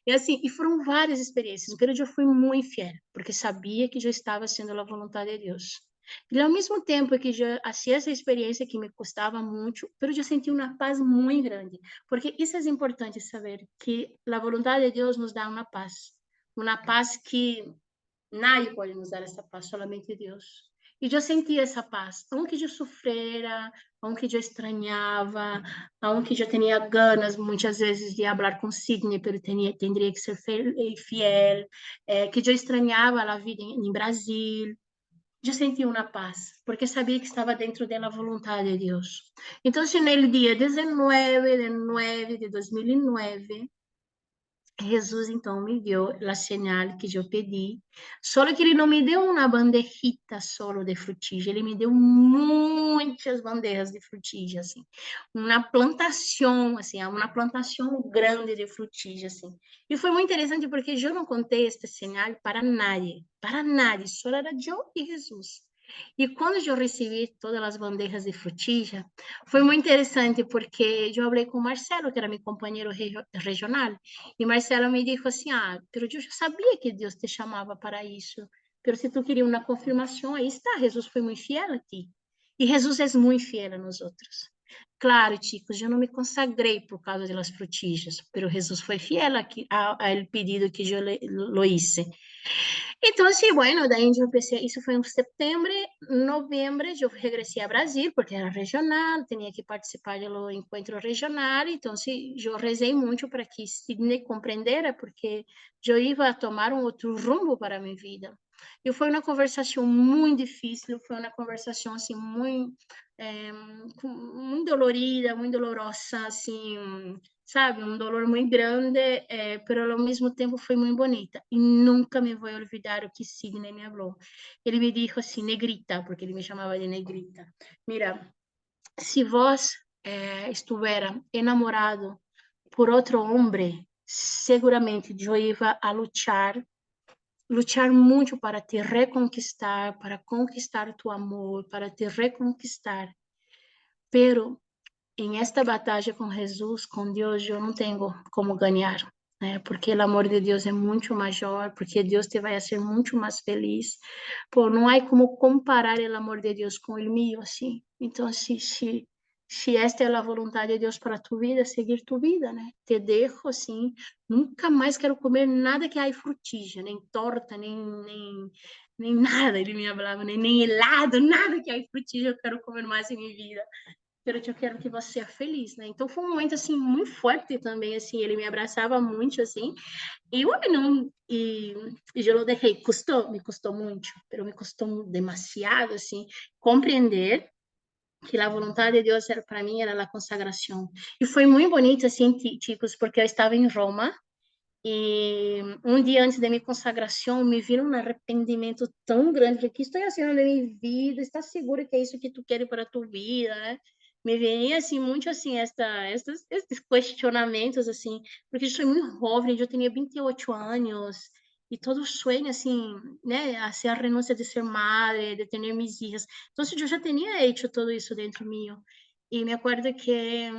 e assim, e foram várias experiências, mas eu fui muito fiel, porque sabia que eu estava sendo a vontade de Deus. E ao mesmo tempo que eu fazia essa experiência que me custava muito, mas eu senti uma paz muito grande, porque isso é importante saber, que a vontade de Deus nos dá uma paz que nadie pode nos dar essa paz, somente Deus. E eu sentia essa paz, aunque eu sofrera, aunque eu estranhava, aunque eu tinha ganas muitas vezes de falar com Sidney, pero teria que ser fiel, que eu estranhava a vida em Brasil. Eu sentia uma paz, porque sabia que estava dentro da vontade de Deus. Então, no dia 19 de 9 de 2009, Jesus então me deu a señal que eu pedi, só que ele não me deu uma bandejita solo de frutillas, ele me deu muitas bandejas de frutillas, assim, uma plantação, assim, uma plantação grande de frutillas, assim. E foi muito interessante porque eu não contei esta señal para nadie, só era eu e Jesus. E quando eu recebi todas as bandejas de frutilla, foi muito interessante porque eu falei com o Marcelo, que era meu companheiro regional, e Marcelo me disse assim, pero eu já sabia que Deus te chamava para isso, pero se tu queria uma confirmação, aí está, Jesus foi muito fiel a ti. E Jesus é muito fiel a nós outros. Claro, chicos, eu não me consagrei por causa das frutillas, pero Jesus foi fiel ao pedido que eu lo hice. Então, assim, bueno, daí eu pensei, isso foi em setembro, novembro, eu regressei a Brasil, porque era regional, tinha que participar do encontro regional, então, assim, eu rezei muito para que Sidney compreendera, porque eu ia tomar um outro rumo para a minha vida. E foi uma conversação muito difícil, foi uma conversação, assim, muito dolorida, muito dolorosa, assim, sabe, um dolor muito grande, pero ao mesmo tempo foi muito bonita. E nunca me vou olvidar o que Sidney me falou. Ele me disse assim, negrita, porque ele me chamava de negrita. Mira, se vos estivera enamorado por outro homem, seguramente eu ia a lutar muito para te reconquistar, para conquistar tu amor, para te reconquistar. Pero em esta batalha com Jesus, com Deus, eu não tenho como ganhar, né? Porque o amor de Deus é muito maior, porque Deus te vai fazer muito mais feliz. Pô, não há como comparar o amor de Deus com o meu, assim. Então, se esta é a vontade de Deus para tu vida, seguir tu vida, né? Te deixo assim, nunca mais quero comer nada que há frutígea, nem torta, nem nada, ele me falava, nem helado, nada que há frutígea eu quero comer mais em minha vida. pero eu quero que você seja feliz, né? Então foi um momento assim muito forte também, assim, ele me abraçava muito assim. E eu não e eu lo deixei, me custou muito, pero me custou demasiado assim compreender que a vontade de Deus era para mim era a consagração. E foi muito bonito assim, chicos, porque eu estava em Roma e um dia antes de minha consagração me viram um arrependimento tão grande, porque o que estou fazendo na minha vida? Estás seguro que é isso que tu queres para a tua vida, né? Me vem assim muito assim estes questionamentos assim, porque eu sou muito jovem, eu tinha 28 anos e todo o sonho assim, né, assim a renúncia de ser madre, de ter minhas filhas. Então eu já tinha feito tudo isso dentro mío. E me acordo que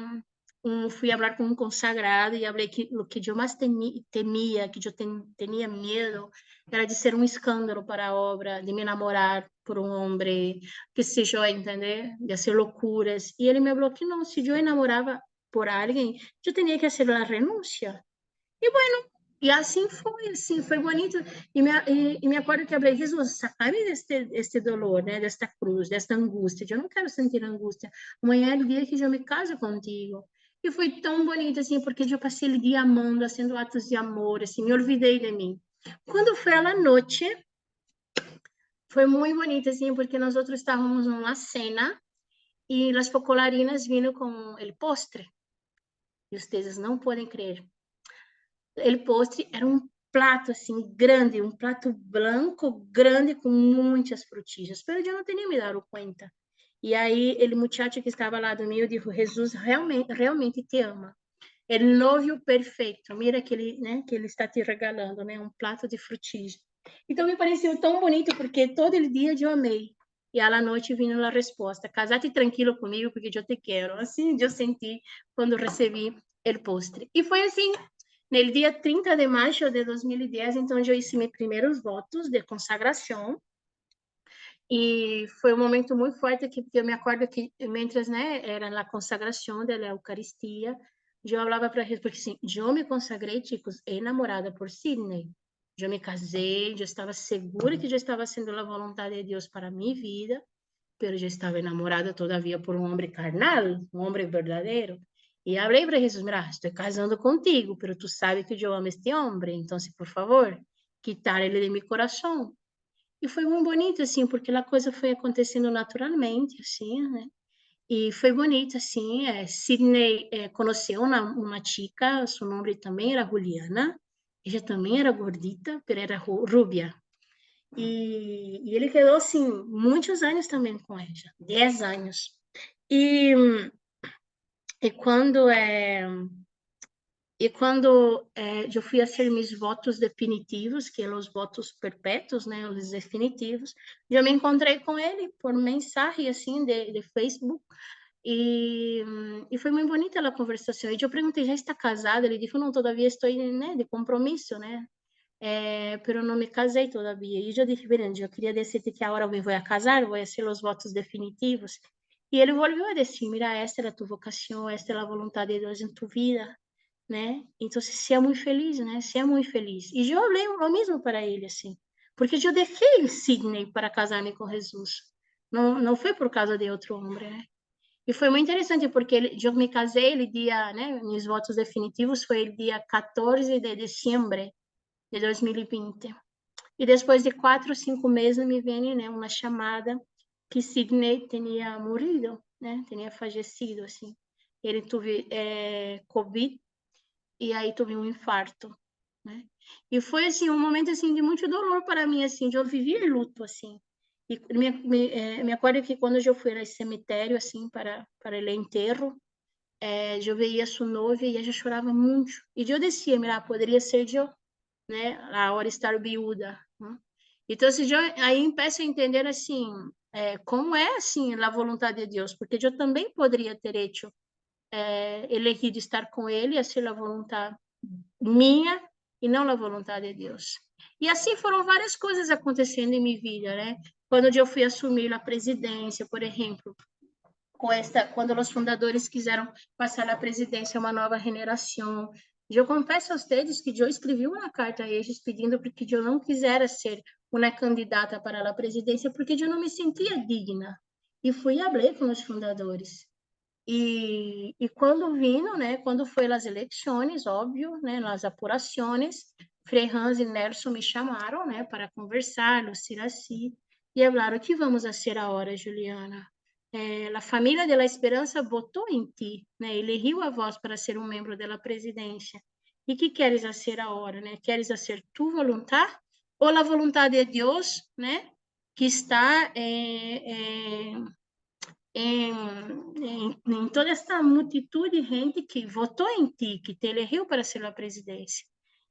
fui falar com um consagrado e falei que o que eu mais temia, que eu tinha medo, era de ser um escândalo para a obra, de me namorar por um homem, que se eu, entender, de fazer loucuras. E ele me falou que não, se eu enamorava por alguém, eu tinha que fazer a renúncia. E bueno, e assim foi bonito. E me acordo que eu falei, Jesus, saca-me deste dolor, né, desta cruz, desta angústia. Eu não quero sentir angústia. Amanhã é o dia que eu me caso contigo. E foi tão bonito, assim, porque eu passei o dia amando, fazendo atos de amor, assim, me olvidei de mim. Quando foi a noite, foi muito bonito, assim, porque nós outros estávamos numa cena e as focolarinas vindo com o postre. E vocês não podem crer. O postre era um prato assim grande, um prato branco grande com muitas frutinhas, mas eu não tinha me dado conta. E aí, o muchacho que estava lá do meio disse: Jesus realmente te ama. O novio perfeito. Mira que ele está te regalando, né? Um prato de frutinhas. Então, me pareceu tão bonito, porque todo o dia eu amei. E à noite vindo a resposta: casate tranquilo comigo, porque eu te quero. Assim eu senti quando recebi o postre. E foi assim, no dia 30 de maio de 2010, então eu hice meus primeiros votos de consagração. E foi um momento muito forte que eu me acordo que, mientras, né, era a consagração da Eucaristia, eu falava para eles, porque assim, eu me consagrei, chicos, enamorada por Sidney. Eu me casei, eu estava segura que eu estava sendo a vontade de Deus para a minha vida, mas eu estava enamorada todavia por um homem carnal, um homem verdadeiro. E falei para Jesus, mira, estou casando contigo, mas tu sabes que eu amo este homem, então, por favor, quitar ele de meu coração. E foi muito bonito, assim, porque a coisa foi acontecendo naturalmente, assim, né? E foi bonito, assim. Sidney conheceu uma chica, seu nome também era Juliana. Ela também era gordita, mas era rubia. E ele quedou, assim, muitos anos também com ela, 10 anos. E, e quando eu fui fazer meus votos definitivos, que são os votos perpétuos, né, os definitivos, eu me encontrei com ele por mensagem assim de Facebook e foi muito bonita a conversação. E eu perguntei, já está casado? Ele disse, não, todavia estou, né, de compromisso, né? Pero não me casei todavia. E eu disse, Brenda, eu queria dizer-te que agora eu vou a casar, vou fazer os votos definitivos. E ele voltou a dizer, mira, esta é a tua vocação, esta é a vontade de Deus em tu vida, né? Então, seja muito feliz, né? Seja muito feliz. E eu falei o mesmo para ele, assim, porque eu deixei Sydney para casar-me com Jesus. Não foi por causa de outro homem, né? E foi muito interessante, porque eu me casei, ele dia, né? Meus votos definitivos foi o dia 14 de dezembro de 2020. E depois de 4 ou 5 meses me vem, né, uma chamada que Sidney tinha morrido, né? Tinha falecido, assim. Ele teve Covid e aí tive um infarto, né? E foi assim um momento assim de muito dolor para mim, assim, eu vivia luto assim. E me acordo que quando eu fui ao cemitério assim para o enterro, eu veia sua noiva e ela chorava muito. E eu dizia, mira, poderia ser eu, né? A hora de estar viúva, né? Então, assim, eu aí começo a entender assim, como é assim a vontade de Deus, porque eu também poderia ter hecho elegido estar com ele, assim a vontade minha e não a vontade de Deus. E assim foram várias coisas acontecendo em minha vida, né? Quando eu fui assumir a presidência, por exemplo, quando os fundadores quiseram passar a presidência a uma nova geração, eu confesso a vocês que eu escrevi uma carta a eles pedindo porque eu não quisera ser uma candidata para a presidência porque eu não me sentia digna. E fui e falei com os fundadores. E quando vino, né, quando foi as eleições, óbvio, né, as apurações, Frei Hans e Nelson me chamaram, né, para conversar, Luciraci, e falaram: o que vamos fazer agora, Juliana? A família da Esperança votou em ti, né, elegeu a voz para ser um membro da presidência. E o que queres fazer agora, né? Queres fazer tu vontade ou a vontade de Deus, né, que está em toda esta multitud de gente que votou em ti, que te elegeu para ser a presidência.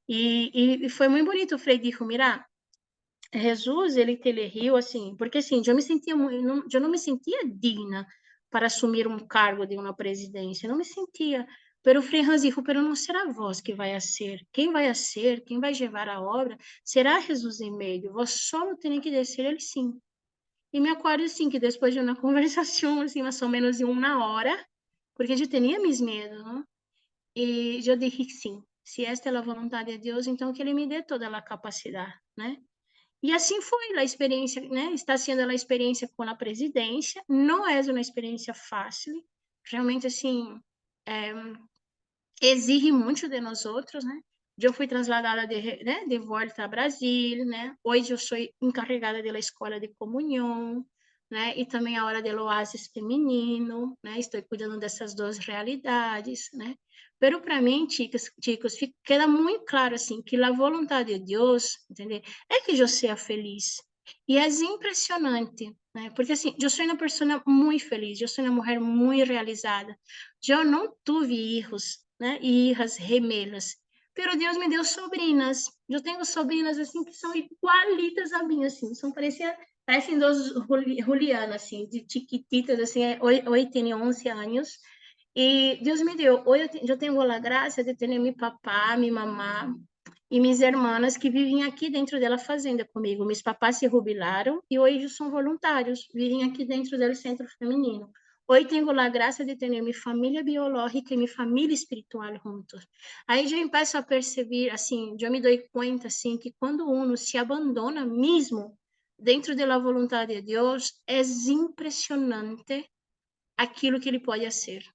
E foi muito bonito. O Frei disse: mira, Jesus, ele te elegeu assim, porque assim, eu não me sentia digna para assumir um cargo de uma presidência, não me sentia. Pero o Frei Hans dijo: pero não será vós que vai ser. Quem vai ser, quem vai levar a obra, será Jesus em meio. Vós só tem que dizer ele sim. E me acordo assim, que depois de uma conversação, assim, mais ou menos de uma hora, porque eu tinha meus medos, né? E eu disse sim, se esta é a vontade de Deus, então que Ele me dê toda a capacidade, né? E assim foi a experiência, né? Está sendo a experiência com a presidência, não é uma experiência fácil, realmente, assim, é, exige muito de nós outros, né? Eu fui trasladada de volta a Brasil, né? Hoje eu sou encarregada da escola de comunhão, né? E também a hora do oásis feminino, né? Estou cuidando dessas duas realidades, né? Pero para mim, chicos, queda muito claro assim que a vontade de Deus, entendeu? É que eu seja feliz. E é impressionante, né? Porque assim, eu sou uma pessoa muito feliz, eu sou uma mulher muito realizada. Eu não tive filhos, né, e hijas gemelas. Pero Deus me deu sobrinas. Eu tenho sobrinas assim que são igualitas a mim, assim, parecem duas Julianas, assim, de chiquititas, assim, hoje tem 11 anos. E Deus me deu, hoje eu tenho a graça de ter meu papá, minha mamá e minhas irmãs que vivem aqui dentro da fazenda comigo. Meus papás se jubilaram e hoje são voluntários, vivem aqui dentro do centro feminino. Hoje tenho a graça de ter minha família biológica e minha família espiritual juntos. Aí eu começo a perceber, assim, eu me dou conta, assim, que quando uno se abandona mesmo dentro da vontade de Deus, é impressionante aquilo que ele pode ser.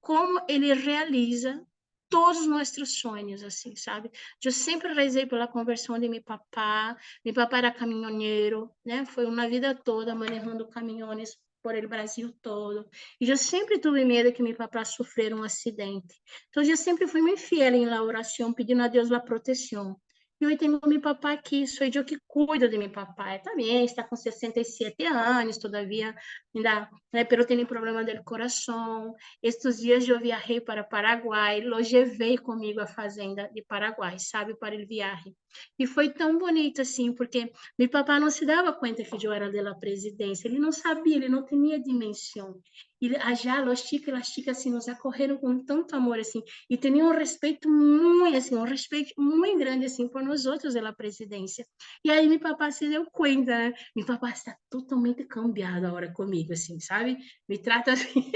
Como ele realiza todos os nossos sonhos, assim, sabe? Eu sempre rezei pela conversão de meu papá. Meu papá era caminhoneiro, né? Foi uma vida toda manejando caminhões por el Brasil todo. E eu sempre tive medo que meu papá sofresse um acidente. Então, eu sempre fui muito fiel em la oração, pedindo a Deus a proteção. E hoje tenho meu papá aqui, sou eu que cuido de meu papai. Também está com 67 anos, todavia, ainda, né, pero tem problema do coração. Estes dias eu viajei para Paraguai, lo levei comigo à fazenda de Paraguai, sabe, para o viagem. E foi tão bonito assim, porque meu papai não se dava conta que eu era da presidência, ele não sabia, ele não tinha dimensão. E já os chicos e as chicas assim, nos acolheram com tanto amor assim, e tinham um respeito muito assim, um respeito muito grande assim por nós outros da presidência. E aí meu papai se deu conta, né? Meu papai está totalmente cambiado agora comigo assim, sabe? Me trata assim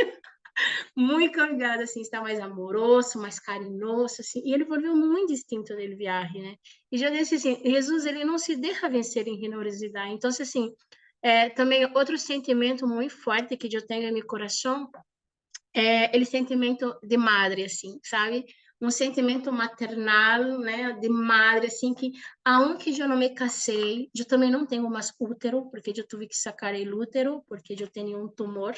muito cambiado, assim, está mais amoroso, mais carinhoso, assim, e ele volveu muito distinto dele viagem, né? E já disse assim, Jesus, ele não se deixa vencer em generosidade. Então, assim, também outro sentimento muito forte que eu tenho em meu coração é o sentimento de madre, assim, sabe? Um sentimento maternal, né, de madre, assim, que aunque eu não me casei, eu também não tenho mais útero, porque eu tive que sacar o útero, porque eu tenho um tumor,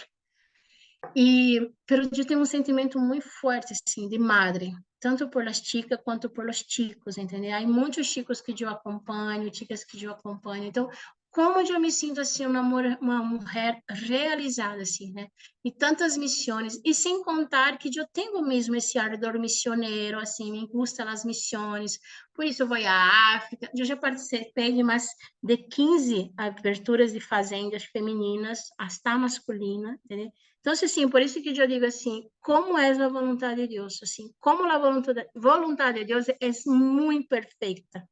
pero eu tenho um sentimento muito forte, assim, de madre, tanto por las chicas quanto por los chicos, entendeu? Há muitos chicos que eu acompanho, chicas que eu acompanho. Então, como eu me sinto, assim, uma mulher realizada, assim, né? E tantas missões. E sem contar que eu tenho mesmo esse ardor missioneiro, assim, me gustam as missões. Por isso, eu vou à África. Eu já participei de mais de 15 aberturas de fazendas femininas, hasta masculina, entendeu? Então, assim, por isso que eu digo assim, como é a vontade de Deus, assim, como a vontade de Deus é muito perfeita.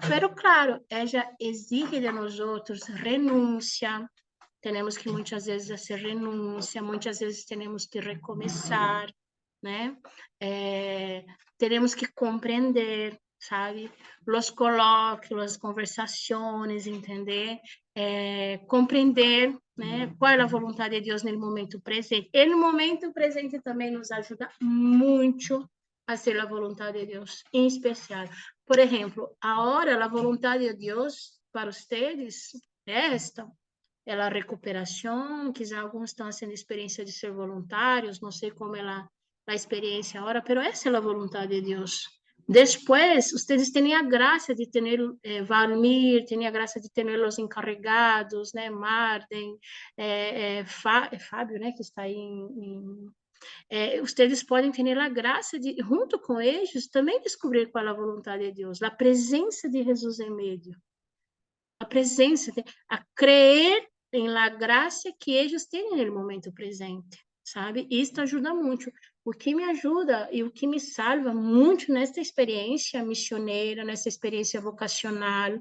Pero, claro, ela exige de nós outros renúncia, temos que muitas vezes fazer renúncia, muitas vezes temos que recomeçar, né? Temos que compreender, sabe? Os colóquios, as conversações, entender? compreender, né, qual é a vontade de Deus no momento presente. E no momento presente também nos ajuda muito a ser a vontade de Deus, em especial. Por exemplo, agora a vontade de Deus para vocês é esta, é a recuperação, quizá alguns estão tendo experiência de ser voluntários, não sei como é a experiência agora, mas essa é a vontade de Deus. Depois, vocês têm a graça de ter Valmir, têm a graça de ter os encarregados, né, Marden, Fábio, né, que está aí vocês podem ter a graça de, junto com eles, também descobrir qual é a vontade de Deus, a presença de Jesus em meio, a presença, a crer em la graça que eles têm no momento presente, sabe? Isso ajuda muito. O que me ajuda e o que me salva muito nesta experiência missioneira, nessa experiência vocacional,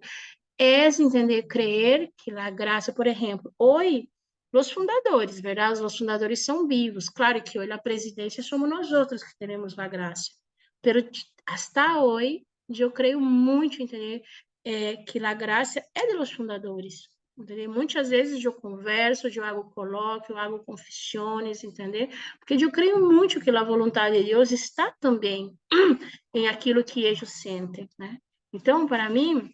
é entender, crer que a graça, por exemplo, hoje, os fundadores, verdade? Os fundadores são vivos. Claro que hoje a presidência somos nós outros que temos a graça. Mas hasta hoje, eu creio muito, entender, que a graça é dos fundadores. Entendeu? Muitas vezes eu converso, eu hago colóquio, eu hago confissões, entender? Porque eu creio muito que a vontade de Deus está também em aquilo que eles sentem, né? Então, para mim,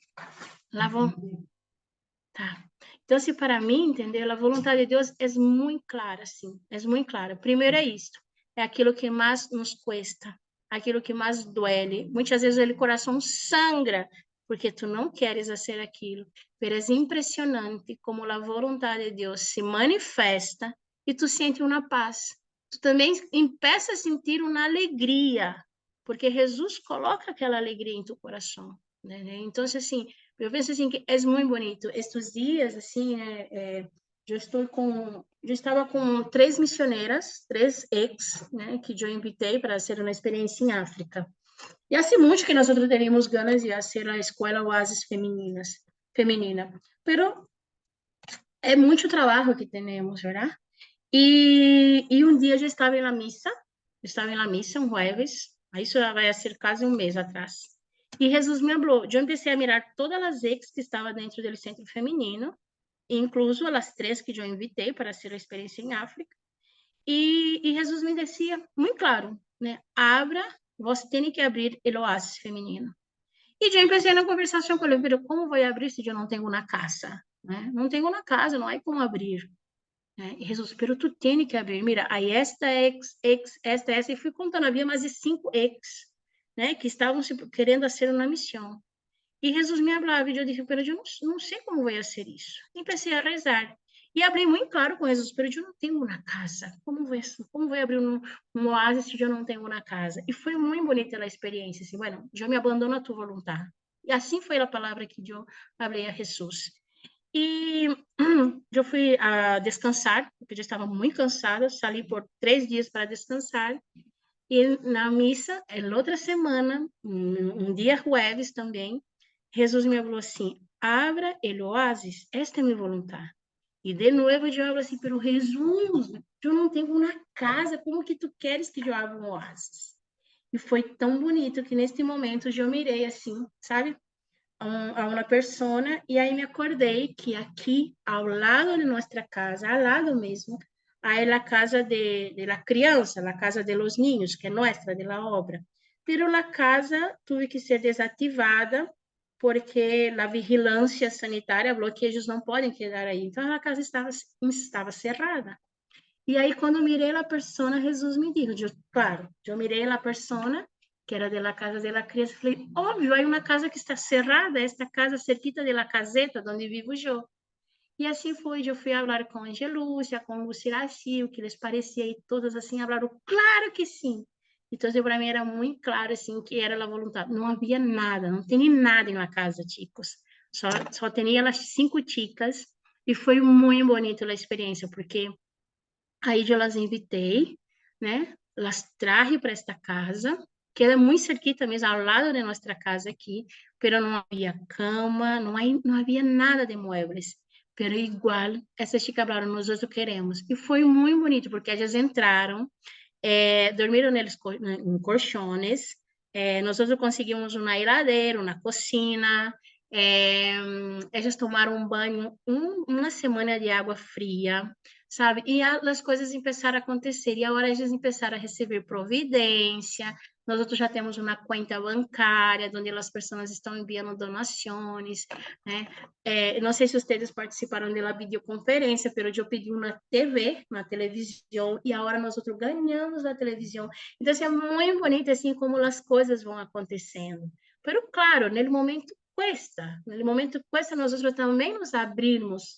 tá. Então, se para mim, entendeu? A vontade de Deus é muito clara, sim. É muito clara. Primeiro é isto. É aquilo que mais nos cuesta, aquilo que mais doele. Muitas vezes o coração sangra porque tu não queres fazer aquilo. Mas é impressionante como a vontade de Deus se manifesta e tu sente uma paz. Tu também empieza a sentir uma alegria, porque Jesus coloca aquela alegria em tu coração. Né? Então, assim, eu penso assim que é muito bonito. Estes dias, assim, eu estava com 3 missioneiras, 3 ex, né, que eu invitei para ser uma experiência em África. E assim muito que nós outros teríamos ganas de fazer a escola Oasis feminina. Pero é muito trabalho que temos, verdade? E um dia eu estava na missa, um jueves, isso vai ser quase um mês atrás. E Jesus me falou. Eu comecei a mirar todas as ex que estavam dentro do centro feminino, incluso as 3 que eu invitei para ser a experiência em África. E Jesus me dizia, muito claro, né? Abra, você tem que abrir o oásis feminino. E eu comecei na conversação com ele, pero como vou abrir se eu não tenho uma casa? Né? Não tenho uma casa, não há como abrir. Né? E Jesus, pero tu tens que abrir. Mira, aí esta esta, e fui contando, havia mais de 5 ex, né, que estavam querendo fazer uma missão. E Jesus me falava, e eu disse, pero eu não sei como vou ser isso. E comecei a rezar. E abri muito claro com Jesus, pero eu não tenho uma casa. Como vou abrir um oásis se eu não tenho uma casa? E foi muito bonita a experiência. Assim, bueno, eu me abandono a tua vontade. E assim foi a palavra que eu falei a Jesus. E eu fui a descansar, porque eu estava muito cansada, saí por 3 dias para descansar. E na missa, na outra semana, um dia jueves também, Jesus me falou assim, abra el oásis, esta é minha vontade. E de novo eu falo assim, pero Jesus, eu não tenho uma casa, como que tu queres que eu abra um oásis? E foi tão bonito que neste momento eu mirei assim, sabe? A uma persona, e aí me acordei que aqui, ao lado de nossa casa, ao lado mesmo, há a casa de la criança, a casa de los niños, que é nossa, de la obra. Pero a casa teve que ser desativada porque a vigilância sanitária falou que eles não podem quedar aí. Então, a casa estava cerrada. E aí, quando mirei a persona, Jesus me disse, claro, eu mirei a persona, que era de la casa de la criança, falei, óbvio, há uma casa que está cerrada, esta casa cerquita de la caseta, onde vivo eu. E assim foi, eu fui falar com a Angelúcia, com Luciraci, o que lhes parecia, e todas assim falaram, claro que sim. Então, para mim era muito claro, assim, que era a vontade. Não havia nada, não tinha nada em uma casa, chicos. Só tinha as 5 chicas, e foi muito bonita a experiência, porque aí eu as invitei, né? Las traje para esta casa, que era muito cerquita mesmo, ao lado de nossa casa aqui, pero não havia cama, não havia nada de muebles. Pero igual, essas chicas falaram, nós queremos. E foi muito bonito, porque elas entraram, dormiram em colchones, nós conseguimos uma heladeira, uma cocina, Eles tomaram um banho uma semana de água fria, sabe? E as coisas começaram a acontecer. E agora eles começaram a receber providência. Nós outros já temos uma conta bancária, onde as pessoas estão enviando donações, né? Não sei se vocês participaram da videoconferência, mas eu pedi uma TV, uma televisão, e agora nós outros ganhamos a televisão. Então, assim, é muito bonito, assim, como as coisas vão acontecendo. Pero, claro, no momento cuesta, no momento cuesta nós outros também nos abrirmos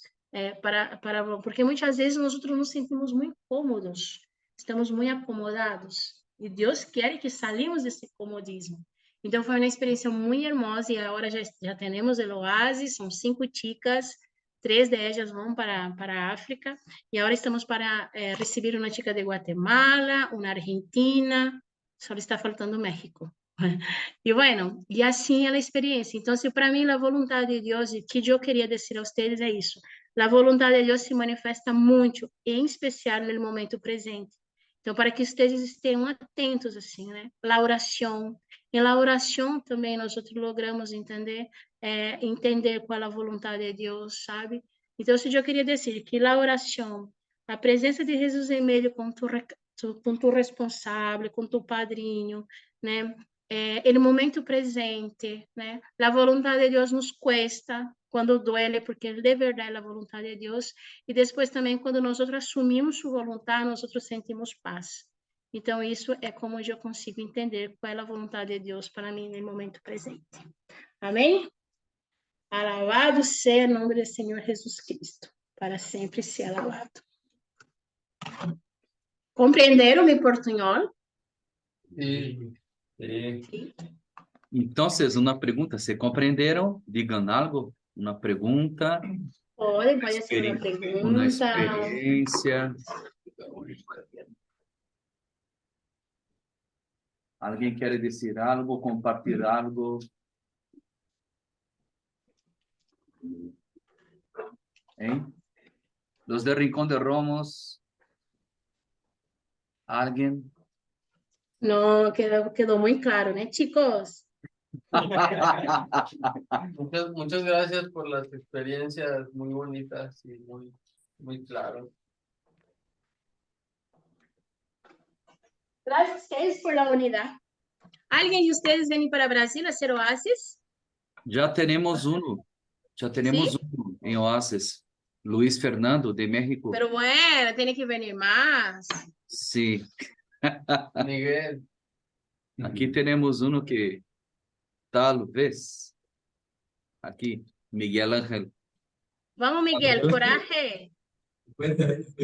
porque muitas vezes nós outros nos sentimos muito cômodos, estamos muito acomodados, e Deus quer que saímos desse comodismo. Então, foi uma experiência muito hermosa, e agora já temos o oásis, são 5 chicas, 3 de elas vão para a África, e agora estamos para receber uma chica de Guatemala, uma argentina, só está faltando México. E bueno, e assim é a experiência. Então, se para mim a vontade de Deus, o que eu queria dizer a vocês é isso. A vontade de Deus se manifesta muito, em especial no momento presente. Então, para que vocês estejam atentos, assim, né? A oração. Em la oração também nós outros logramos entender qual é a vontade de Deus, sabe? Então, se eu queria dizer que a oração, a presença de Jesus em meio com tu responsável, com tu padrinho, né? O momento presente, né? A vontade de Deus nos cuesta quando duele, porque de verdade é a vontade de Deus. E depois também, quando nós assumimos sua vontade, nós sentimos paz. Então, isso é como eu consigo entender qual é a vontade de Deus para mim no momento presente. Amém? Alabado seja o nome do Senhor Jesus Cristo, para sempre ser alabado. Compreenderam mi portunhol? Sí. Sí. Entonces, una pregunta, ¿se comprendieron? Digan algo, una pregunta, Pode ser uma una pergunta. experiencia. ¿Alguien quiere decir algo, compartir algo? ¿Eh? Los de Rincón de Romos, ¿alguien? Não, quedou muito claro, né, chicos? Muchas gracias por las experiencias muy bonitas y muy claras. Graças a vocês por la unidade. ¿Alguien de ustedes viene para Brasil a hacer oasis? Ya tenemos uno en Oasis. Luis Fernando, de México. Pero bueno, tiene que venir más. Sí. Miguel. Aquí tenemos uno que tal vez. Aquí, Miguel Ángel. Vamos, Miguel, coraje. Buenos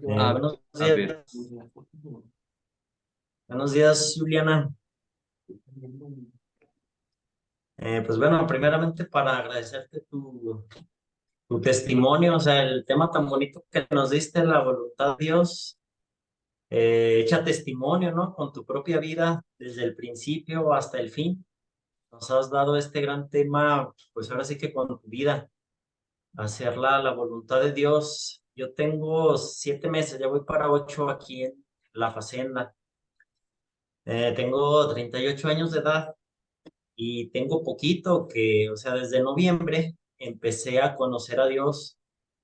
días. Buenos días, Juliana. Pues bueno, primeramente para agradecerte tu testimonio, o sea, el tema tan bonito que nos diste, la voluntad de Dios, hecha testimonio, ¿no? Con tu propia vida, desde el principio hasta el fin. Nos has dado este gran tema, pues ahora sí que con tu vida, hacerla la voluntad de Dios. Yo tengo 7 meses, ya voy para 8 aquí en La Facenda. Tengo 38 años de edad y tengo poquito que, o sea, desde noviembre empecé a conocer a Dios.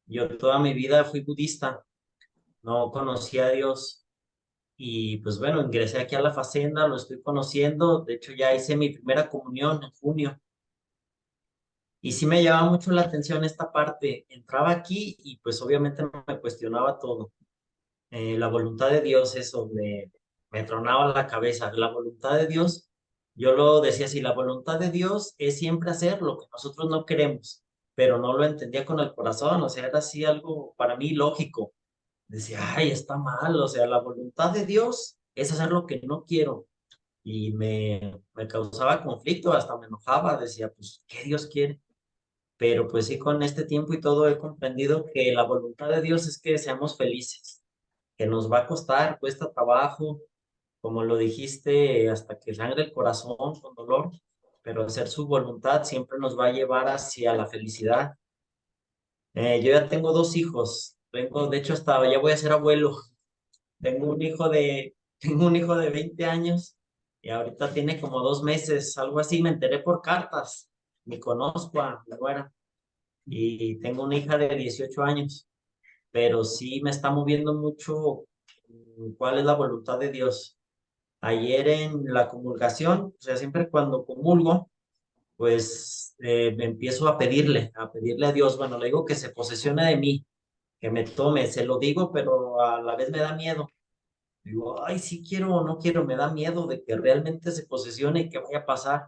Yo toda mi vida fui budista, no conocía a Dios y pues bueno, ingresé aquí a La Facenda, lo estoy conociendo. De hecho, ya hice mi primera comunión en junio. Y sí me llamaba mucho la atención esta parte. Entraba aquí y pues obviamente me cuestionaba todo. La voluntad de Dios, eso me tronaba la cabeza. La voluntad de Dios, yo lo decía así, la voluntad de Dios es siempre hacer lo que nosotros no queremos, pero no lo entendía con el corazón, o sea, era así algo para mí lógico. Decía, ay, está mal, o sea, la voluntad de Dios es hacer lo que no quiero. Y me causaba conflicto, hasta me enojaba, decía, pues, ¿qué Dios quiere? Pero pues sí, con este tiempo y todo he comprendido que la voluntad de Dios es que seamos felices, que nos va a costar, cuesta trabajo, como lo dijiste, hasta que sangre el corazón con dolor, pero hacer su voluntad siempre nos va a llevar hacia la felicidad. Yo ya tengo 2 hijos, de hecho hasta ya voy a ser abuelo. Tengo un hijo de Tengo un hijo de 20 años y ahorita tiene como 2 meses, algo así, me enteré por cartas. Ni conozco a mi nuera y tengo una hija de 18 años, pero sí me está moviendo mucho cuál es la voluntad de Dios. Ayer en la comulgación, o sea, siempre cuando comulgo, pues me empiezo a pedirle a Dios, bueno, le digo que se posesione de mí, que me tome, se lo digo, pero a la vez me da miedo. Digo, ay, sí quiero o no quiero, me da miedo de que realmente se posesione y que vaya a pasar.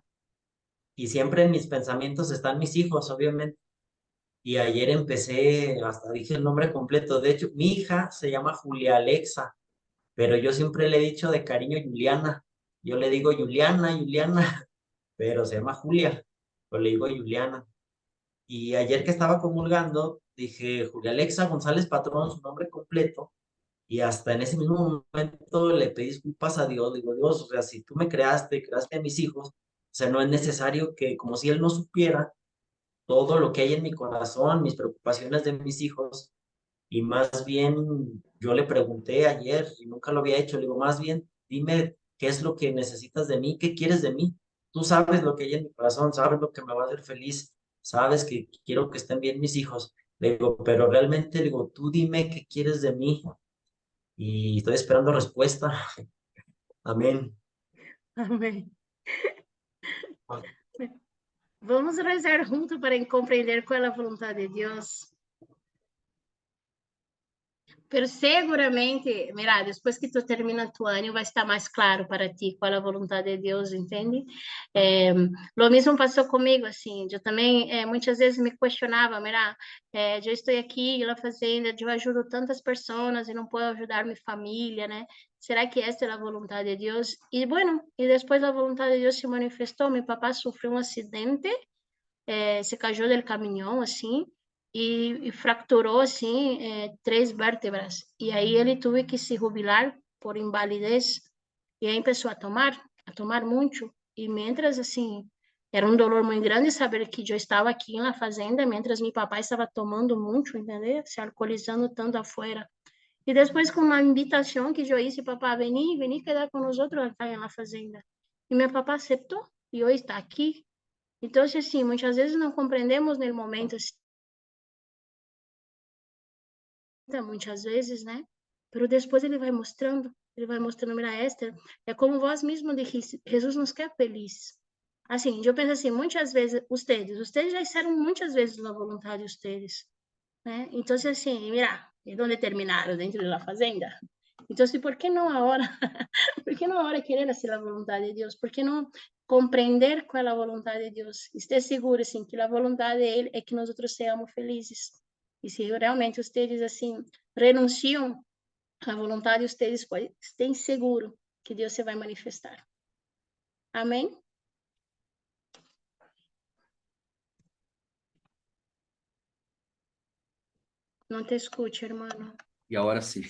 Y siempre en mis pensamientos están mis hijos, obviamente. Y ayer empecé, hasta dije el nombre completo. De hecho, mi hija se llama Julia Alexa, pero yo siempre le he dicho de cariño Juliana. Yo le digo Juliana, Juliana, pero se llama Julia, pero le digo Juliana. Y ayer que estaba comulgando, dije Julia Alexa González Patrón, su nombre completo. Y hasta en ese mismo momento le pedí disculpas a Dios. Digo, Dios, o sea, si tú me creaste, creaste a mis hijos, o sea, no es necesario que, como si él no supiera todo lo que hay en mi corazón, mis preocupaciones de mis hijos. Y más bien, yo le pregunté ayer, y nunca lo había hecho, le digo, más bien, dime qué es lo que necesitas de mí, qué quieres de mí. Tú sabes lo que hay en mi corazón, sabes lo que me va a hacer feliz, sabes que quiero que estén bien mis hijos. Le digo, pero realmente, le digo, tú dime qué quieres de mí y estoy esperando respuesta. Amén. Amém. Vamos rezar junto para compreender qual é a vontade de Deus. Pero seguramente, mira, depois que tu termina tu ano, vai estar mais claro para ti qual é a vontade de Deus, entende? Lo mesmo passou comigo, assim, eu também muitas vezes me questionava, mira, eu estou aqui na fazenda, eu ajudo tantas pessoas e não posso ajudar minha família, né? Será que esta é a vontade de Deus? E, bueno, e depois a vontade de Deus se manifestou, meu papá sofreu um acidente, se caiu do caminhão, assim, e fracturou, assim, 3 vértebras. E aí ele teve que se jubilar por invalidez. E aí começou a tomar muito. E mientras, assim, era um dolor muito grande saber que eu estava aqui na fazenda, mientras meu papai estava tomando muito, entendeu? Se alcoolizando tanto afuera. E depois, com uma invitação que eu disse, papá, vem quedar com nós outros aqui na fazenda. E meu papá aceitou, e hoje está aqui. Então, assim, muitas vezes não compreendemos no momento, assim, muitas vezes, né? Pero depois ele vai mostrando, mira, Esther, é como vós mesmo dijiste, Jesus nos quer feliz. Assim, eu penso assim, muitas vezes, vocês já disseram muitas vezes a vontade de vocês, né? Então, assim, mira, e onde terminaram? Dentro da fazenda? Então, por que não agora? Por que não agora querer fazer a vontade de Deus? Por que não compreender qual é a vontade de Deus? Esteja seguro, assim, que a vontade dele é que nós outros sejamos felizes. E se realmente vocês, assim, renunciam à vontade de vocês, estejam seguros que Deus se vai manifestar. Amém? Não te escute, hermano. Y ahora sí.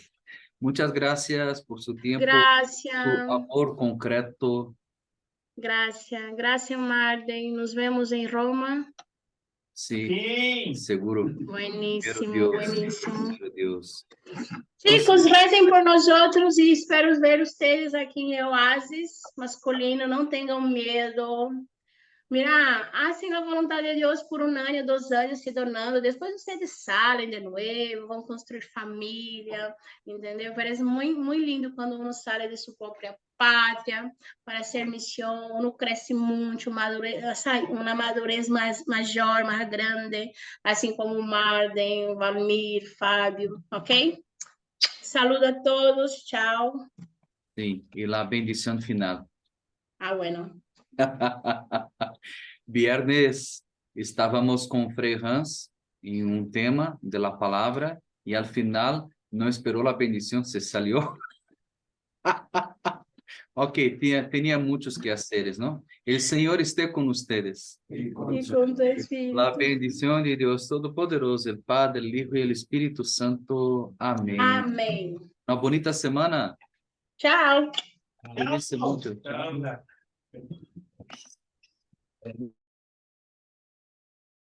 Muchas gracias por su tiempo, su Gracias. amor concreto. Gracias, gracias, Marden. Nos vemos en Roma. Sí, seguro. Buenísimo, Dios, buenísimo. pero Dios. Chicos, rezem por nós outros e espero ver vocês aqui em Oasis Masculino. Não tenham medo. Mira, hacen a vontade de Deus por 1 ano, 2 anos se tornando. Depois vocês saem de novo, vão construir família, entendeu? Parece muito, muito lindo quando uno sai de sua própria pátria para ser missão. Uno cresce muito, uma madurez mais maior, mais grande, assim como Marden, Valmir, Fábio, ok? Saludo a todos, chao. Sí, y la bendición final. Ah, bueno. Viernes estábamos con Frei Hans en un tema de la palabra y al final no esperó la bendición, se salió. Ok, tenía muchos quehaceres, ¿no? El Señor esté con ustedes. E com tu Espírito. La bendición de Dios Todopoderoso, el Padre, el Hijo y el Espíritu Santo. Amén. Amém. Una bonita semana. Tchau. Cuídense mucho. Chao.